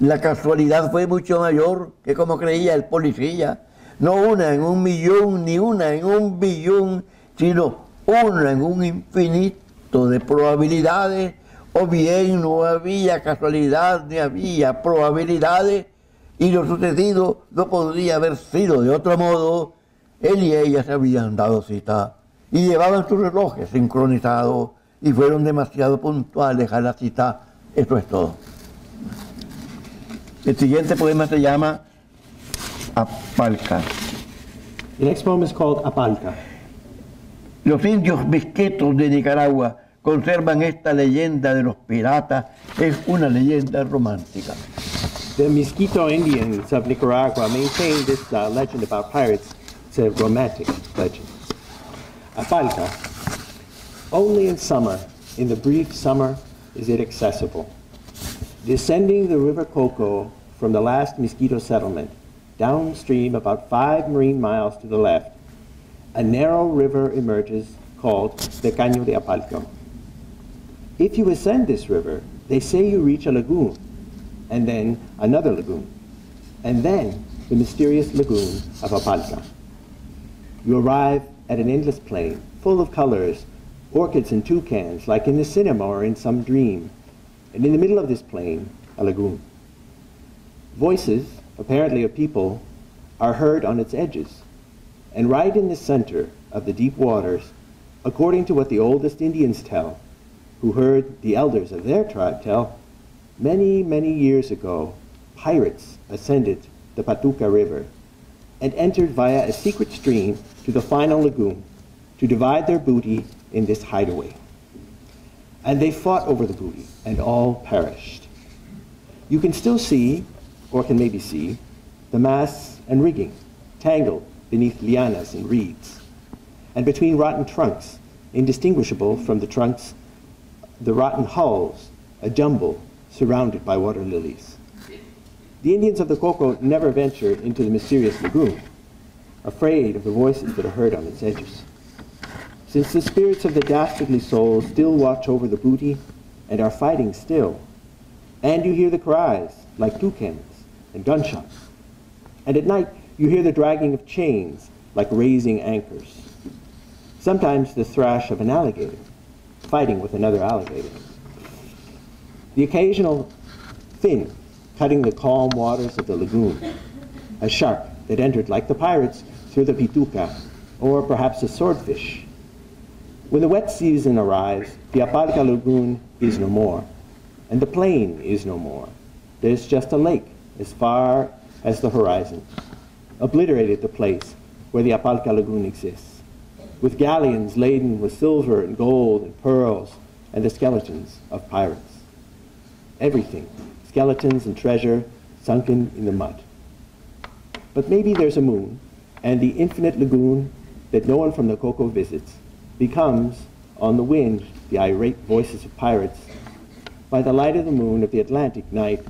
Speaker 3: La casualidad fue mucho mayor que como creía el policía. No 1 en 1.000.000 ni 1 en 1.000.000.000, sino 1 en un infinito de probabilidades, o bien no había casualidad ni había probabilidades, y lo sucedido no podría haber sido de otro modo. Él y ella se habían dado cita y llevaban sus relojes sincronizados y fueron demasiado puntuales a la cita. Eso es todo. El siguiente poema se llama Apalca.
Speaker 4: The next poem is called Apalca.
Speaker 3: Los indios misquetos de Nicaragua conservan esta leyenda de los piratas. Es una leyenda romántica.
Speaker 4: The Miskito Indians of Nicaragua maintain this legend about pirates. It's a romantic legend. Apalca. Only in summer, in the brief summer, is it accessible. Descending the river Coco from the last Miskito settlement, downstream about 5 marine miles to the left, a narrow river emerges called the Caño de Apalca. If you ascend this river, they say you reach a lagoon, and then another lagoon, and then the mysterious lagoon of Apalca. You arrive at an endless plain, full of colors, orchids and toucans, like in the cinema or in some dream, and in the middle of this plain, a lagoon. Voices, apparently of people, are heard on its edges, and right in the center of the deep waters, according to what the oldest Indians tell, who heard the elders of their tribe tell, many, many years ago, pirates ascended the Patuca River and entered via a secret stream to the final lagoon to divide their booty in this hideaway. And they fought over the booty, and all perished. You can still see, or can maybe see, the masts and rigging, tangled beneath lianas and reeds, and between rotten trunks, indistinguishable from the trunks, the rotten hulls, a jumble surrounded by water lilies. The Indians of the Coco never venture into the mysterious lagoon, afraid of the voices that are heard on its edges. Since the spirits of the dastardly souls still watch over the booty and are fighting still, and you hear the cries like toucans and gunshots, and at night you hear the dragging of chains like raising anchors, sometimes the thrash of an alligator fighting with another alligator, the occasional fin cutting the calm waters of the lagoon, a shark that entered like the pirates through the Pituca, or perhaps a swordfish. When the wet season arrives, the Apalca Lagoon is no more, and the plain is no more. There's just a lake as far as the horizon, obliterated the place where the Apalca Lagoon exists, with galleons laden with silver and gold and pearls and the skeletons of pirates. Everything, skeletons and treasure sunken in the mud. But maybe there's a moon, and the infinite lagoon that no one from the Coco visits becomes, on the wind, the irate voices of pirates, by the light of the moon of the Atlantic night,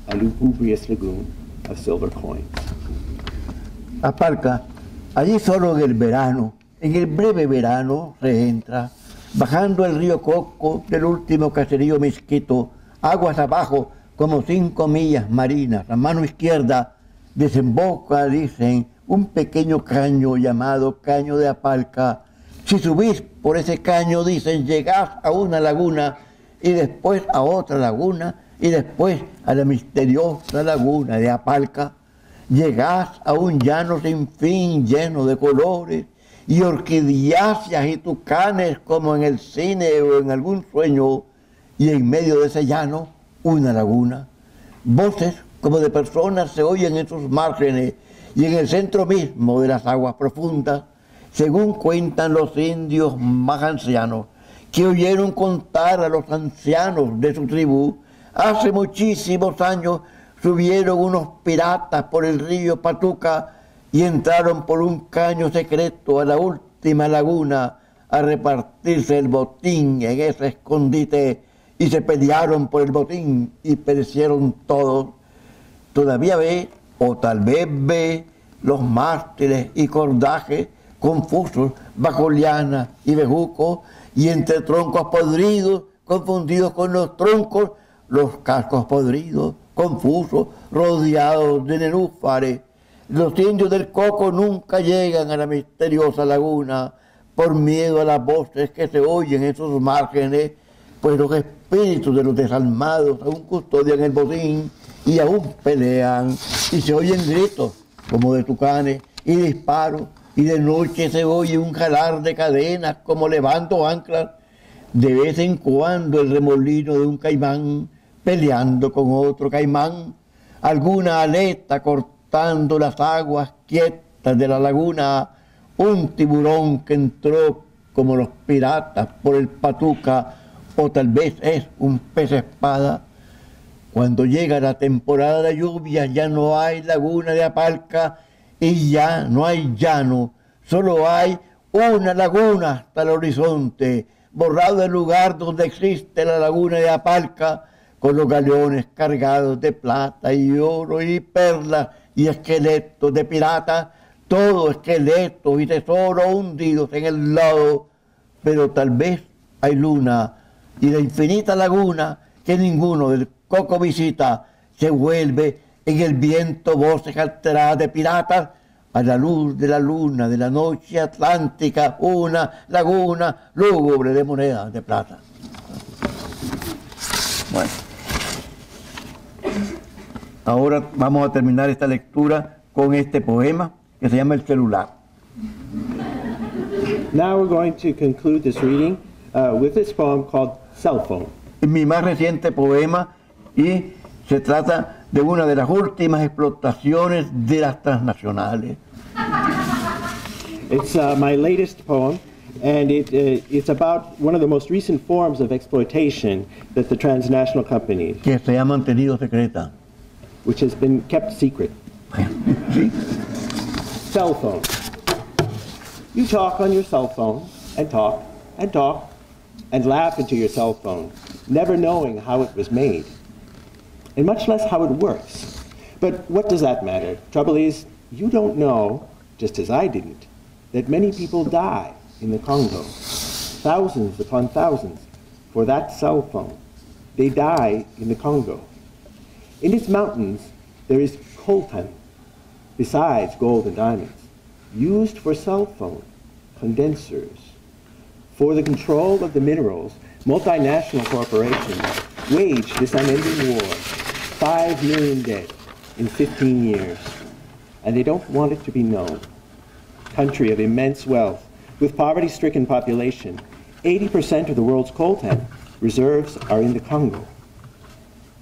Speaker 4: a lugubrious lagoon of silver coins.
Speaker 3: Apalca, allí solo en el verano, en el breve verano, se entra, bajando el río Coco del último caserío Misquito, aguas abajo, como 5 millas marinas. A mano izquierda desemboca, dicen, un pequeño caño llamado Caño de Apalca. Si subís por ese caño, dicen, llegás a una laguna y después a otra laguna y después a la misteriosa laguna de Apalca. Llegás a un llano sin fin lleno de colores y orquidiáceas y tucanes como en el cine o en algún sueño, y en medio de ese llano una laguna. Voces como de personas se oyen en sus márgenes y en el centro mismo de las aguas profundas, según cuentan los indios más ancianos, que oyeron contar a los ancianos de su tribu. Hace muchísimos años subieron unos piratas por el río Patuca y entraron por un caño secreto a la última laguna a repartirse el botín en ese escondite, y se pelearon por el botín y perecieron todos. Todavía ve, o tal vez ve, los mástiles y cordajes confusos bajo lianas y bejucos, y entre troncos podridos, confundidos con los troncos, los cascos podridos, confusos, rodeados de nenúfares. Los indios del Coco nunca llegan a la misteriosa laguna por miedo a las voces que se oyen en sus márgenes, pues los espíritus de los desalmados aún custodian el botín y aún pelean, y se oyen gritos como de tucanes y disparos, y de noche se oye un jalar de cadenas como levando anclas, de vez en cuando el remolino de un caimán peleando con otro caimán, alguna aleta cortando las aguas quietas de la laguna, un tiburón que entró como los piratas por el Patuca, o tal vez es un pez espada. Cuando llega la temporada de lluvias ya no hay laguna de Apalca y ya no hay llano, solo hay una laguna hasta el horizonte, borrado el lugar donde existe la laguna de Apalca, con los galeones cargados de plata y oro y perlas y esqueletos de piratas, todo esqueletos y tesoros hundidos en el lodo, pero tal vez hay luna, y la infinita laguna que ninguno del Coco visita se vuelve en el viento voces alteradas de piratas a la luz de la luna de la noche atlántica, una laguna lúgubre de monedas de plata. Bueno, ahora vamos a terminar esta lectura con este poema que se llama El celular.
Speaker 4: Now we're going to conclude this reading with this poem called Cell Phone.
Speaker 3: Es mi más reciente poema y se trata de una de las últimas explotaciones de las transnacionales.
Speaker 4: It's my latest poem, and it's about one of the most recent forms of exploitation that the transnational companies,
Speaker 3: Que se ha mantenido secreta.
Speaker 4: which has been kept secret.
Speaker 3: ¿Sí?
Speaker 4: Cell phone. You talk on your cell phone and talk and talk and laugh into your cell phone, never knowing how it was made, and much less how it works. But what does that matter? Trouble is, you don't know, just as I didn't, that many people die in the Congo, thousands upon thousands, for that cell phone. They die in the Congo. In its mountains, there is coltan, besides gold and diamonds, used for cell phone condensers. For the control of the minerals, multinational corporations wage this unending war, 5 million dead in 15 years, and they don't want it to be known. Country of immense wealth, with poverty-stricken population, 80% of the world's coltan reserves are in the Congo.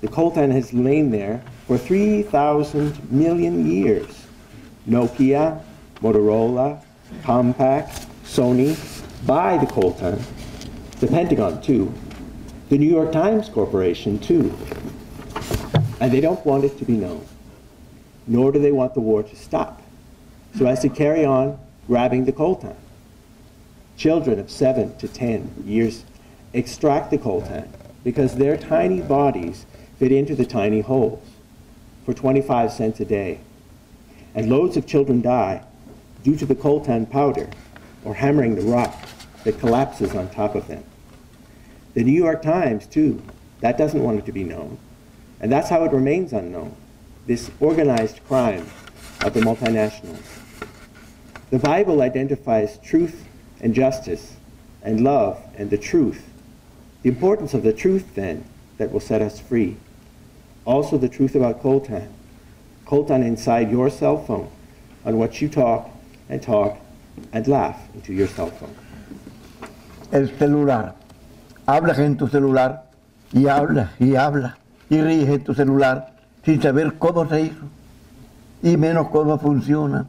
Speaker 4: The coltan has lain there for 3,000 million years. Nokia, Motorola, Compaq, Sony buy the coltan, the Pentagon too, the New York Times Corporation too, and they don't want it to be known, nor do they want the war to stop, so as to carry on grabbing the coltan. Children of 7 to 10 years extract the coltan because their tiny bodies fit into the tiny holes for 25 cents a day. and loads of children die due to the coltan powder or hammering the rock that collapses on top of them. The New York Times, too, that doesn't want it to be known. And that's how it remains unknown, this organized crime of the multinationals. The Bible identifies truth and justice and love and the truth. The importance of the truth, then, that will set us free. Also the truth about coltan. Coltan inside your cell phone, on what you talk and laugh into your cell phone.
Speaker 3: El celular. Hablas en tu celular y hablas y hablas y ríes en tu celular sin saber cómo se hizo y menos cómo funciona.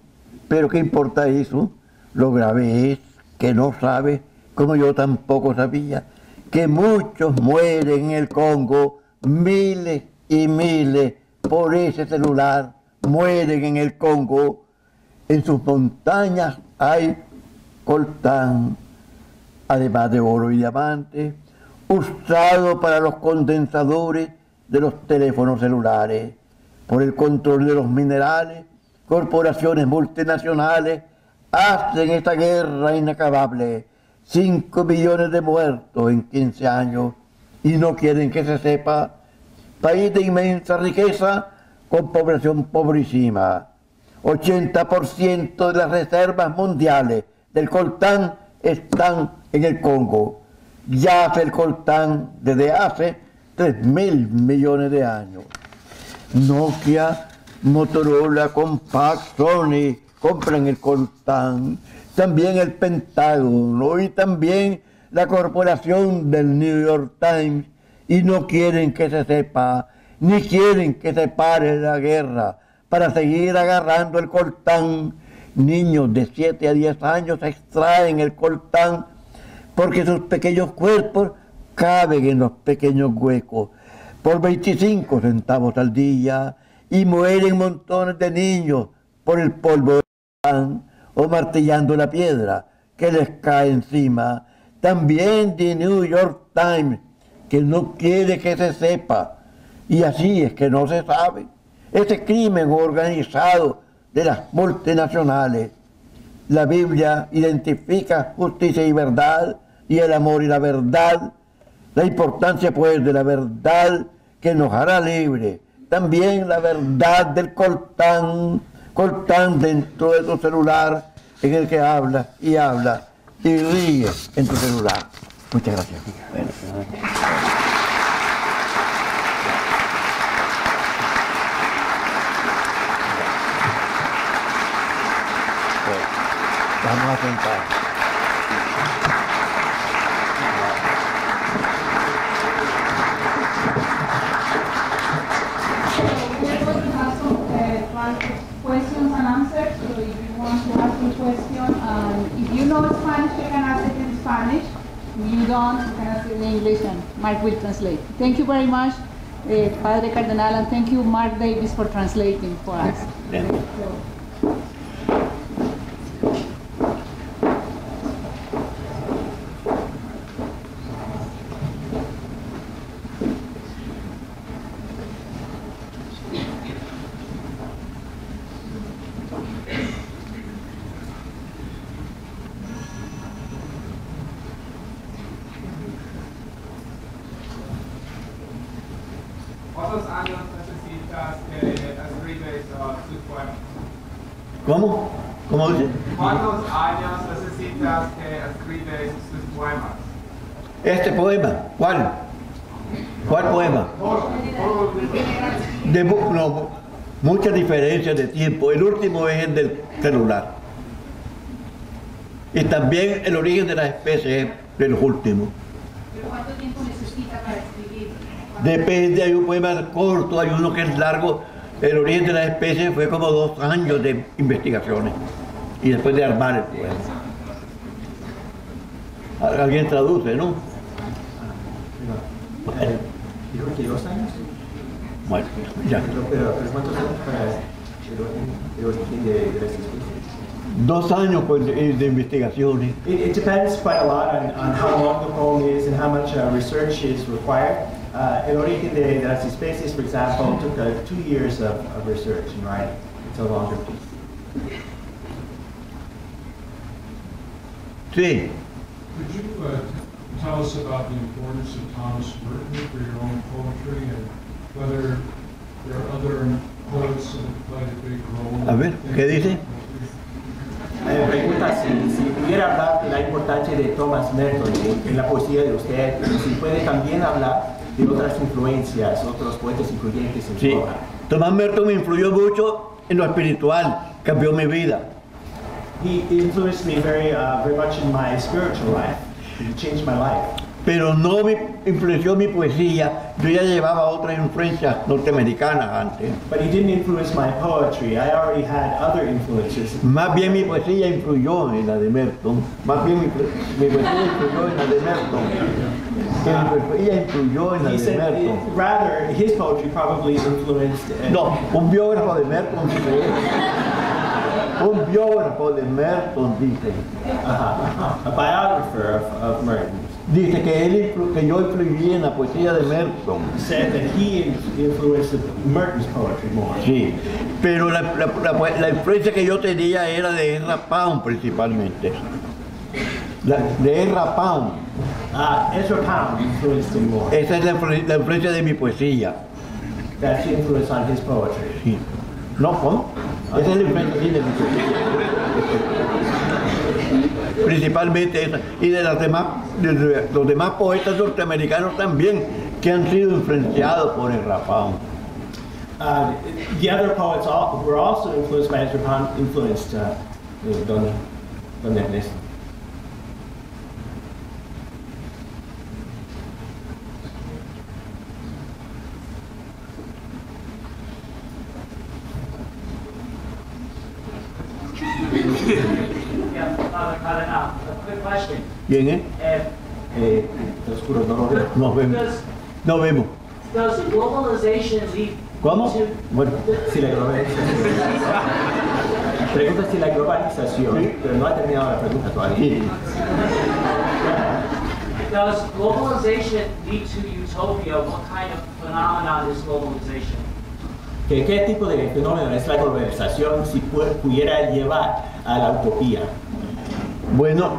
Speaker 3: Pero ¿qué importa eso? Lo grave es que no sabes, como yo tampoco sabía, que muchos mueren en el Congo, miles y miles por ese celular, mueren en el Congo. En sus montañas hay coltán, además de oro y diamantes, usado para los condensadores de los teléfonos celulares. Por el control de los minerales, corporaciones multinacionales hacen esta guerra inacabable. 5 millones de muertos en 15 años y no quieren que se sepa. País de inmensa riqueza con población pobrísima. 80% de las reservas mundiales del coltán están en el Congo. Yace el coltán desde hace 3.000 millones de años. Nokia, Motorola, Compaq, Sony compran el coltán. También el Pentágono y también la corporación del New York Times. Y no quieren que se sepa, ni quieren que se pare la guerra para seguir agarrando el coltán. Niños de 7 a 10 años extraen el coltán porque sus pequeños cuerpos caben en los pequeños huecos por 25 centavos al día y mueren montones de niños por el polvo del coltán o martillando la piedra que les cae encima. También The New York Times, que no quiere que se sepa, y así es que no se sabe. Ese crimen organizado de las multinacionales. La Biblia identifica justicia y verdad, y el amor y la verdad. La importancia pues de la verdad que nos hará libre. También la verdad del coltán dentro de tu celular, en el que hablas y ríes en tu celular. Muchas gracias. Vamos a sentar.
Speaker 2: Questions and answers. So if you want to ask a question, if you know Spanish, you can ask it in Spanish. If you don't, you can ask it in English, and Mark will translate. Thank you very much, Padre Cardenal, and thank you, Mark Davis, for translating for us.
Speaker 3: Yeah.
Speaker 5: ¿Cuántos años necesitas que escribes tus poemas?
Speaker 3: ¿Cómo? ¿Cómo dice?
Speaker 5: ¿Cuántos años necesitas que escribes tus poemas?
Speaker 3: Este poema, ¿cuál? ¿Cuál poema? No, muchas diferencias de tiempo. El último es el del celular. Y también el origen de la especie de los últimos.
Speaker 2: ¿Pero cuánto tiempo necesita para escribir?
Speaker 3: Depende, hay un poema corto, hay uno que es largo. El origen de la especie fue como 2 años de investigaciones y después de armar el poema. Alguien traduce, ¿no?
Speaker 6: Dijo que 2 años.
Speaker 3: Bueno, ya.
Speaker 6: Pero ¿cuántos años para el origen de las especies?
Speaker 3: 2 años pues, de investigaciones.
Speaker 6: It depends quite a lot on how long the poem is and how much research is required. El origen de las especies, for example, took 2 years of research and writing. It's a longer piece.
Speaker 3: Sí.
Speaker 7: Could you tell us about the importance of Thomas Merton for your own poetry and whether there are other poets that have played a big role?
Speaker 3: A ver, ¿qué dice?
Speaker 6: Pregunta si pudiera hablar de la importancia de Thomas Merton en la poesía de usted, y si puede también hablar de otras influencias, otros poetas influyentes en
Speaker 3: Sí.
Speaker 6: su obra.
Speaker 3: Thomas Merton me influyó mucho en lo espiritual, cambió mi vida.
Speaker 6: He influenced me very much in my spiritual life. He changed my life.
Speaker 3: Pero no me influenció mi poesía, yo ya llevaba otras influencias norteamericanas antes.
Speaker 6: But he didn't influence my poetry. I already had other influences.
Speaker 3: Más bien mi poesía influyó en la de Merton, más bien mi poesía influyó en la de Merton, que mi poesía influyó en la
Speaker 6: He
Speaker 3: de
Speaker 6: said,
Speaker 3: Merton.
Speaker 6: rather, his poetry probably influenced.
Speaker 3: No, un biógrafo de Merton dice eso. Un biógrafo de Merton dice.
Speaker 6: A biographer of Merton
Speaker 3: Dice que yo influí en la poesía de Merton.
Speaker 6: said that he influenced Merton's poetry more.
Speaker 3: Sí, pero la influencia que yo tenía era de Ezra Pound principalmente. De Ezra Pound.
Speaker 6: Ezra Pound influenced him more.
Speaker 3: Esa es la influencia de mi poesía.
Speaker 6: That's the influence on his poetry.
Speaker 3: Sí. ¿No, cómo? Esa es la influencia sí, de mi poesía. Principalmente esa. Y de los demás poetas norteamericanos también, que han sido influenciados por Ezra Pound.
Speaker 6: The other poets were also influenced by Ezra Pound, influenced Don Ernesto.
Speaker 8: Yeah, Father Cardenal, a quick question.
Speaker 3: ¿Quién es?
Speaker 6: Oscuro, no lo veo.
Speaker 3: Nos vemos.
Speaker 8: Does,
Speaker 3: Nos vemos.
Speaker 8: does globalization lead
Speaker 3: ¿Cómo?
Speaker 8: to
Speaker 3: Bueno,
Speaker 6: Si la globalización. Pregunta si la globalización,
Speaker 3: Sí.
Speaker 6: pero no ha terminado la pregunta todavía.
Speaker 3: sí.
Speaker 8: does globalization lead to utopia? What kind of phenomenon is globalization?
Speaker 6: ¿Qué tipo de fenómeno es la globalización si pudiera llevar a la utopía?
Speaker 3: Bueno,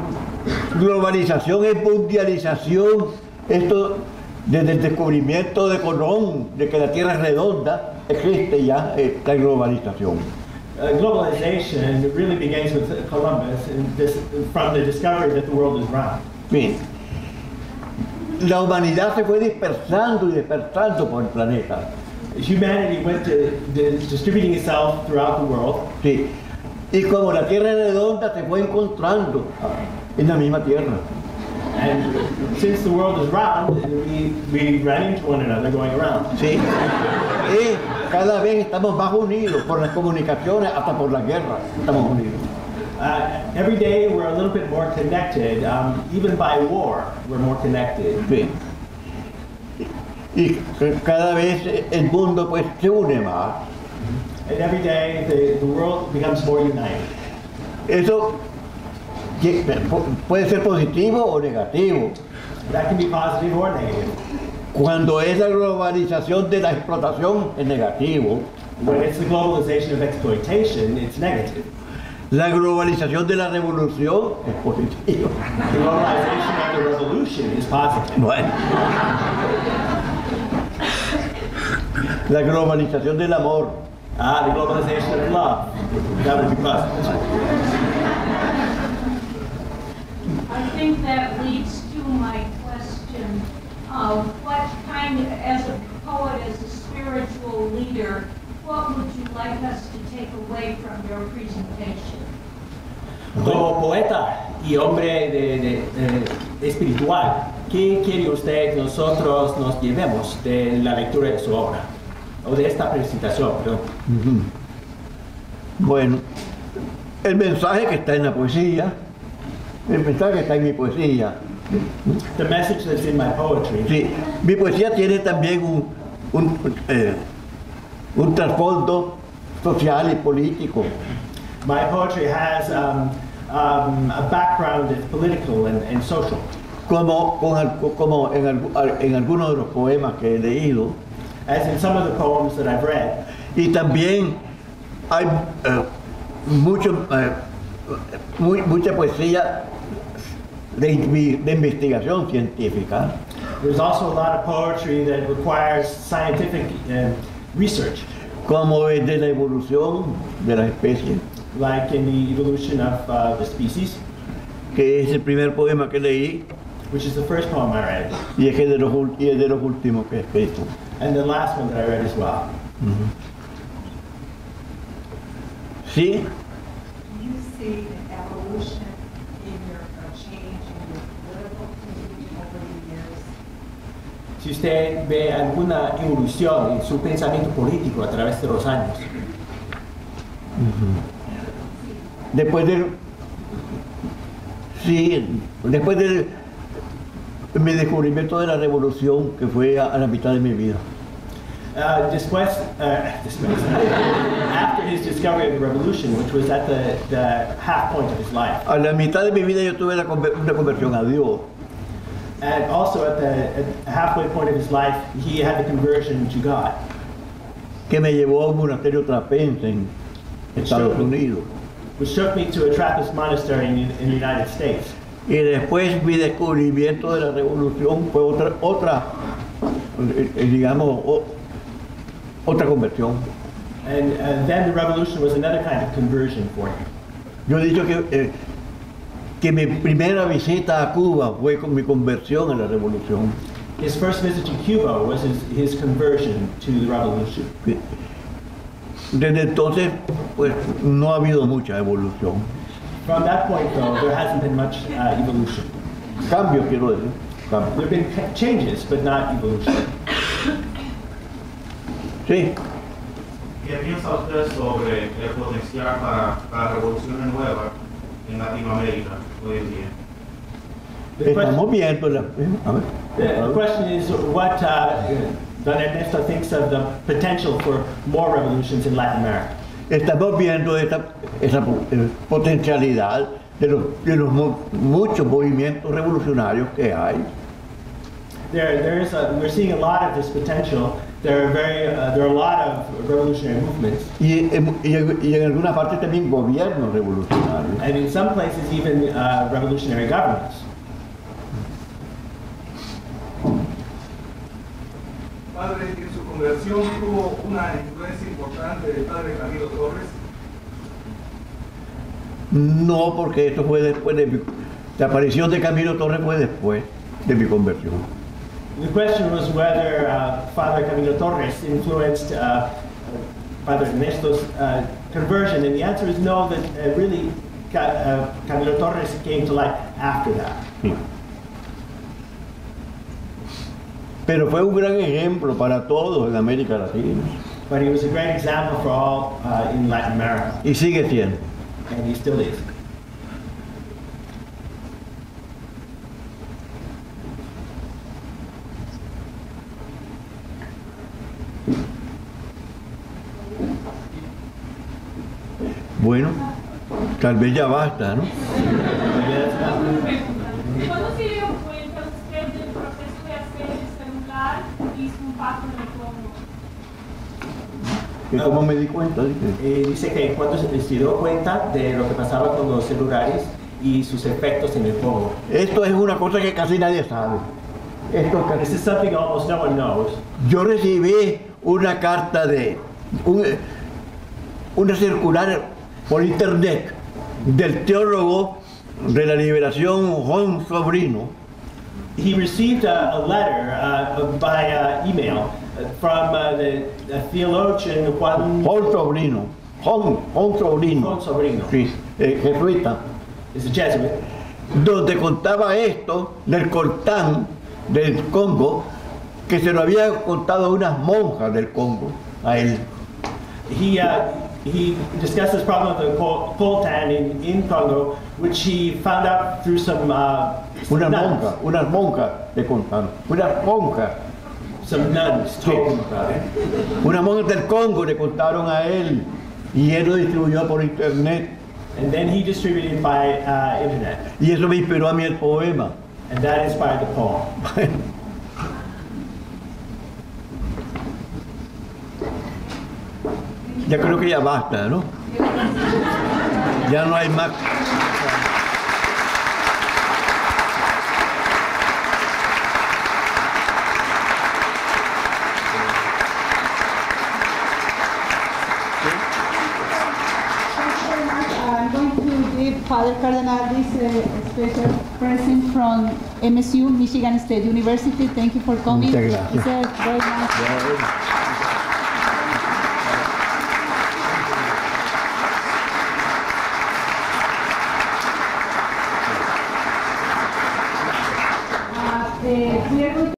Speaker 3: globalización es mundialización. Esto desde el descubrimiento de Colón, de que la Tierra es redonda, existe ya esta globalización.
Speaker 6: Globalization really begins with Columbus from the discovery that the world is round.
Speaker 3: Bien. La humanidad se fue dispersando y dispersando por el planeta.
Speaker 6: Humanity went to distributing itself throughout the world.
Speaker 3: Sí. Y como la Tierra es redonda, se fue encontrando en la misma Tierra.
Speaker 6: And since the world is round, we ran into one another going around.
Speaker 3: Sí. Y cada vez estamos más unidos por las comunicaciones, hasta por la guerra. Estamos unidos.
Speaker 6: Every day we're a little bit more connected. Even by war, we're more connected.
Speaker 3: Sí. Y cada vez el mundo pues se une más.
Speaker 6: And every day the world becomes more united.
Speaker 3: Eso puede ser positivo o negativo.
Speaker 6: That can be positive or negative.
Speaker 3: Cuando es la globalización de la explotación es negativo.
Speaker 6: When it's the globalization of exploitation, it's negative.
Speaker 3: La globalización de la revolución es positiva.
Speaker 6: The globalization of the revolution is positive.
Speaker 3: Bueno. La globalización del amor.
Speaker 6: The globalization of love, that would be positive.
Speaker 9: I think that leads to my question of what kind of, as a poet, as a spiritual leader, what would you like us to take away from your presentation?
Speaker 6: Como poeta y hombre espiritual, ¿qué quiere usted que nosotros nos llevemos de la lectura de su obra? O de esta presentación, perdón.
Speaker 3: Bueno, el mensaje que está en la poesía, el mensaje que está en mi poesía.
Speaker 6: The message that's in my poetry.
Speaker 3: Sí, mi poesía tiene también un trasfondo social y político.
Speaker 6: My poetry has a background that's political and social.
Speaker 3: Como en algunos de los poemas que he leído.
Speaker 6: As in some of the poems that I've read.
Speaker 3: Y también hay mucha poesía de investigación científica.
Speaker 6: There's also a lot of poetry that requires scientific research,
Speaker 3: Como es de la evolución de las especies,
Speaker 6: like in the evolution of the species,
Speaker 3: que es el primer poema que leí
Speaker 6: which is the first poem I read,
Speaker 3: y es de los últimos que he escrito.
Speaker 6: and the last one that I read as well.
Speaker 3: Sí,
Speaker 10: Do you see an evolution in your change in your political thinking over the years?
Speaker 6: Si usted ve alguna evolución en su pensamiento político a través de los años,
Speaker 3: después de mi descubrimiento de la revolución, que fue a la mitad de mi vida.
Speaker 6: after his discovery of the revolution, which was at the half point of his life,
Speaker 3: A la mitad de mi vida yo tuve una conversión a Dios.
Speaker 6: and also at the halfway point of his life, he had the conversion to God,
Speaker 3: Que me llevó a un monasterio trapense en Estados Unidos.
Speaker 6: which took me to a Trappist monastery in the United States.
Speaker 3: Y después mi descubrimiento de la revolución fue otra conversión.
Speaker 6: And then the revolution was another kind of conversion for him.
Speaker 3: Yo he dicho que mi primera visita a Cuba fue con mi conversión a la revolución.
Speaker 6: His first visit to Cuba was his conversion to the revolution.
Speaker 3: Desde entonces, pues no ha habido mucha evolución.
Speaker 6: From that point, though, there hasn't been much evolution.
Speaker 3: Cambio, quiero decir. Cambio.
Speaker 6: There have been changes, but not evolution.
Speaker 3: Sí.
Speaker 11: ¿Qué piensa usted sobre el potencial para revoluciones nuevas en Latinoamérica hoy en día?
Speaker 3: Estamos viendo la... A ver.
Speaker 6: The question is what Don Ernesto thinks of the potential for more revolutions in Latin America.
Speaker 3: Estamos viendo esa potencialidad de los muchos movimientos revolucionarios que hay.
Speaker 6: We're seeing a lot of this potential. There are a lot of revolutionary movements.
Speaker 3: Y en alguna parte también gobiernos revolucionarios.
Speaker 6: And in some places even revolutionary governments.
Speaker 5: Padre, en su conversión tuvo una influencia importante del padre Camilo Torres.
Speaker 3: No, porque esto fue después de la aparición de Camilo Torres fue después de mi conversión.
Speaker 6: The question was whether Father Camilo Torres influenced Father Ernesto's conversion, and the answer is no, that really Camilo Torres came to light after that.
Speaker 3: Sí. Pero fue un gran ejemplo para todos en América Latina.
Speaker 6: But he was a great example for all in Latin America.
Speaker 3: Y sigue siendo.
Speaker 6: And he still is.
Speaker 3: Bueno, tal vez ya basta, ¿no?
Speaker 9: ¿Cuándo se dio cuenta usted del proceso de hacer el celular y su impacto en el pueblo?
Speaker 3: ¿Y cómo me di cuenta?
Speaker 6: Dice que cuando se dio cuenta de lo que pasaba con los celulares y sus efectos en el pueblo.
Speaker 3: Esto es una cosa que casi nadie sabe.
Speaker 6: This is something almost no one knows.
Speaker 3: Yo recibí una carta una circular por internet del teólogo de la liberación Juan Sobrino.
Speaker 6: He received a letter by email from the theologian Juan
Speaker 3: Sobrino. Juan Sobrino. Sí, jesuita.
Speaker 6: Is a Jesuit.
Speaker 3: Donde contaba esto del coltán del Congo, que se lo había contado a unas monjas del Congo a él.
Speaker 6: He discussed this problem of the coltan in Congo, which he found out through some
Speaker 3: unas monjas le contaron, unas monjas.
Speaker 6: Some nuns told him about it.
Speaker 3: Unas monjas del Congo le contaron a él y él lo distribuyó por internet.
Speaker 6: And then he distributed it by internet.
Speaker 3: Y eso me inspiró a mí el poema.
Speaker 6: And that inspired the poem.
Speaker 3: Ya creo que ya basta, ¿no? Ya no hay más.
Speaker 2: I'm going to give Father Cardenal this special present from MSU, Michigan State University. Thank you for coming.
Speaker 3: Muchas gracias.
Speaker 2: It's a very nice.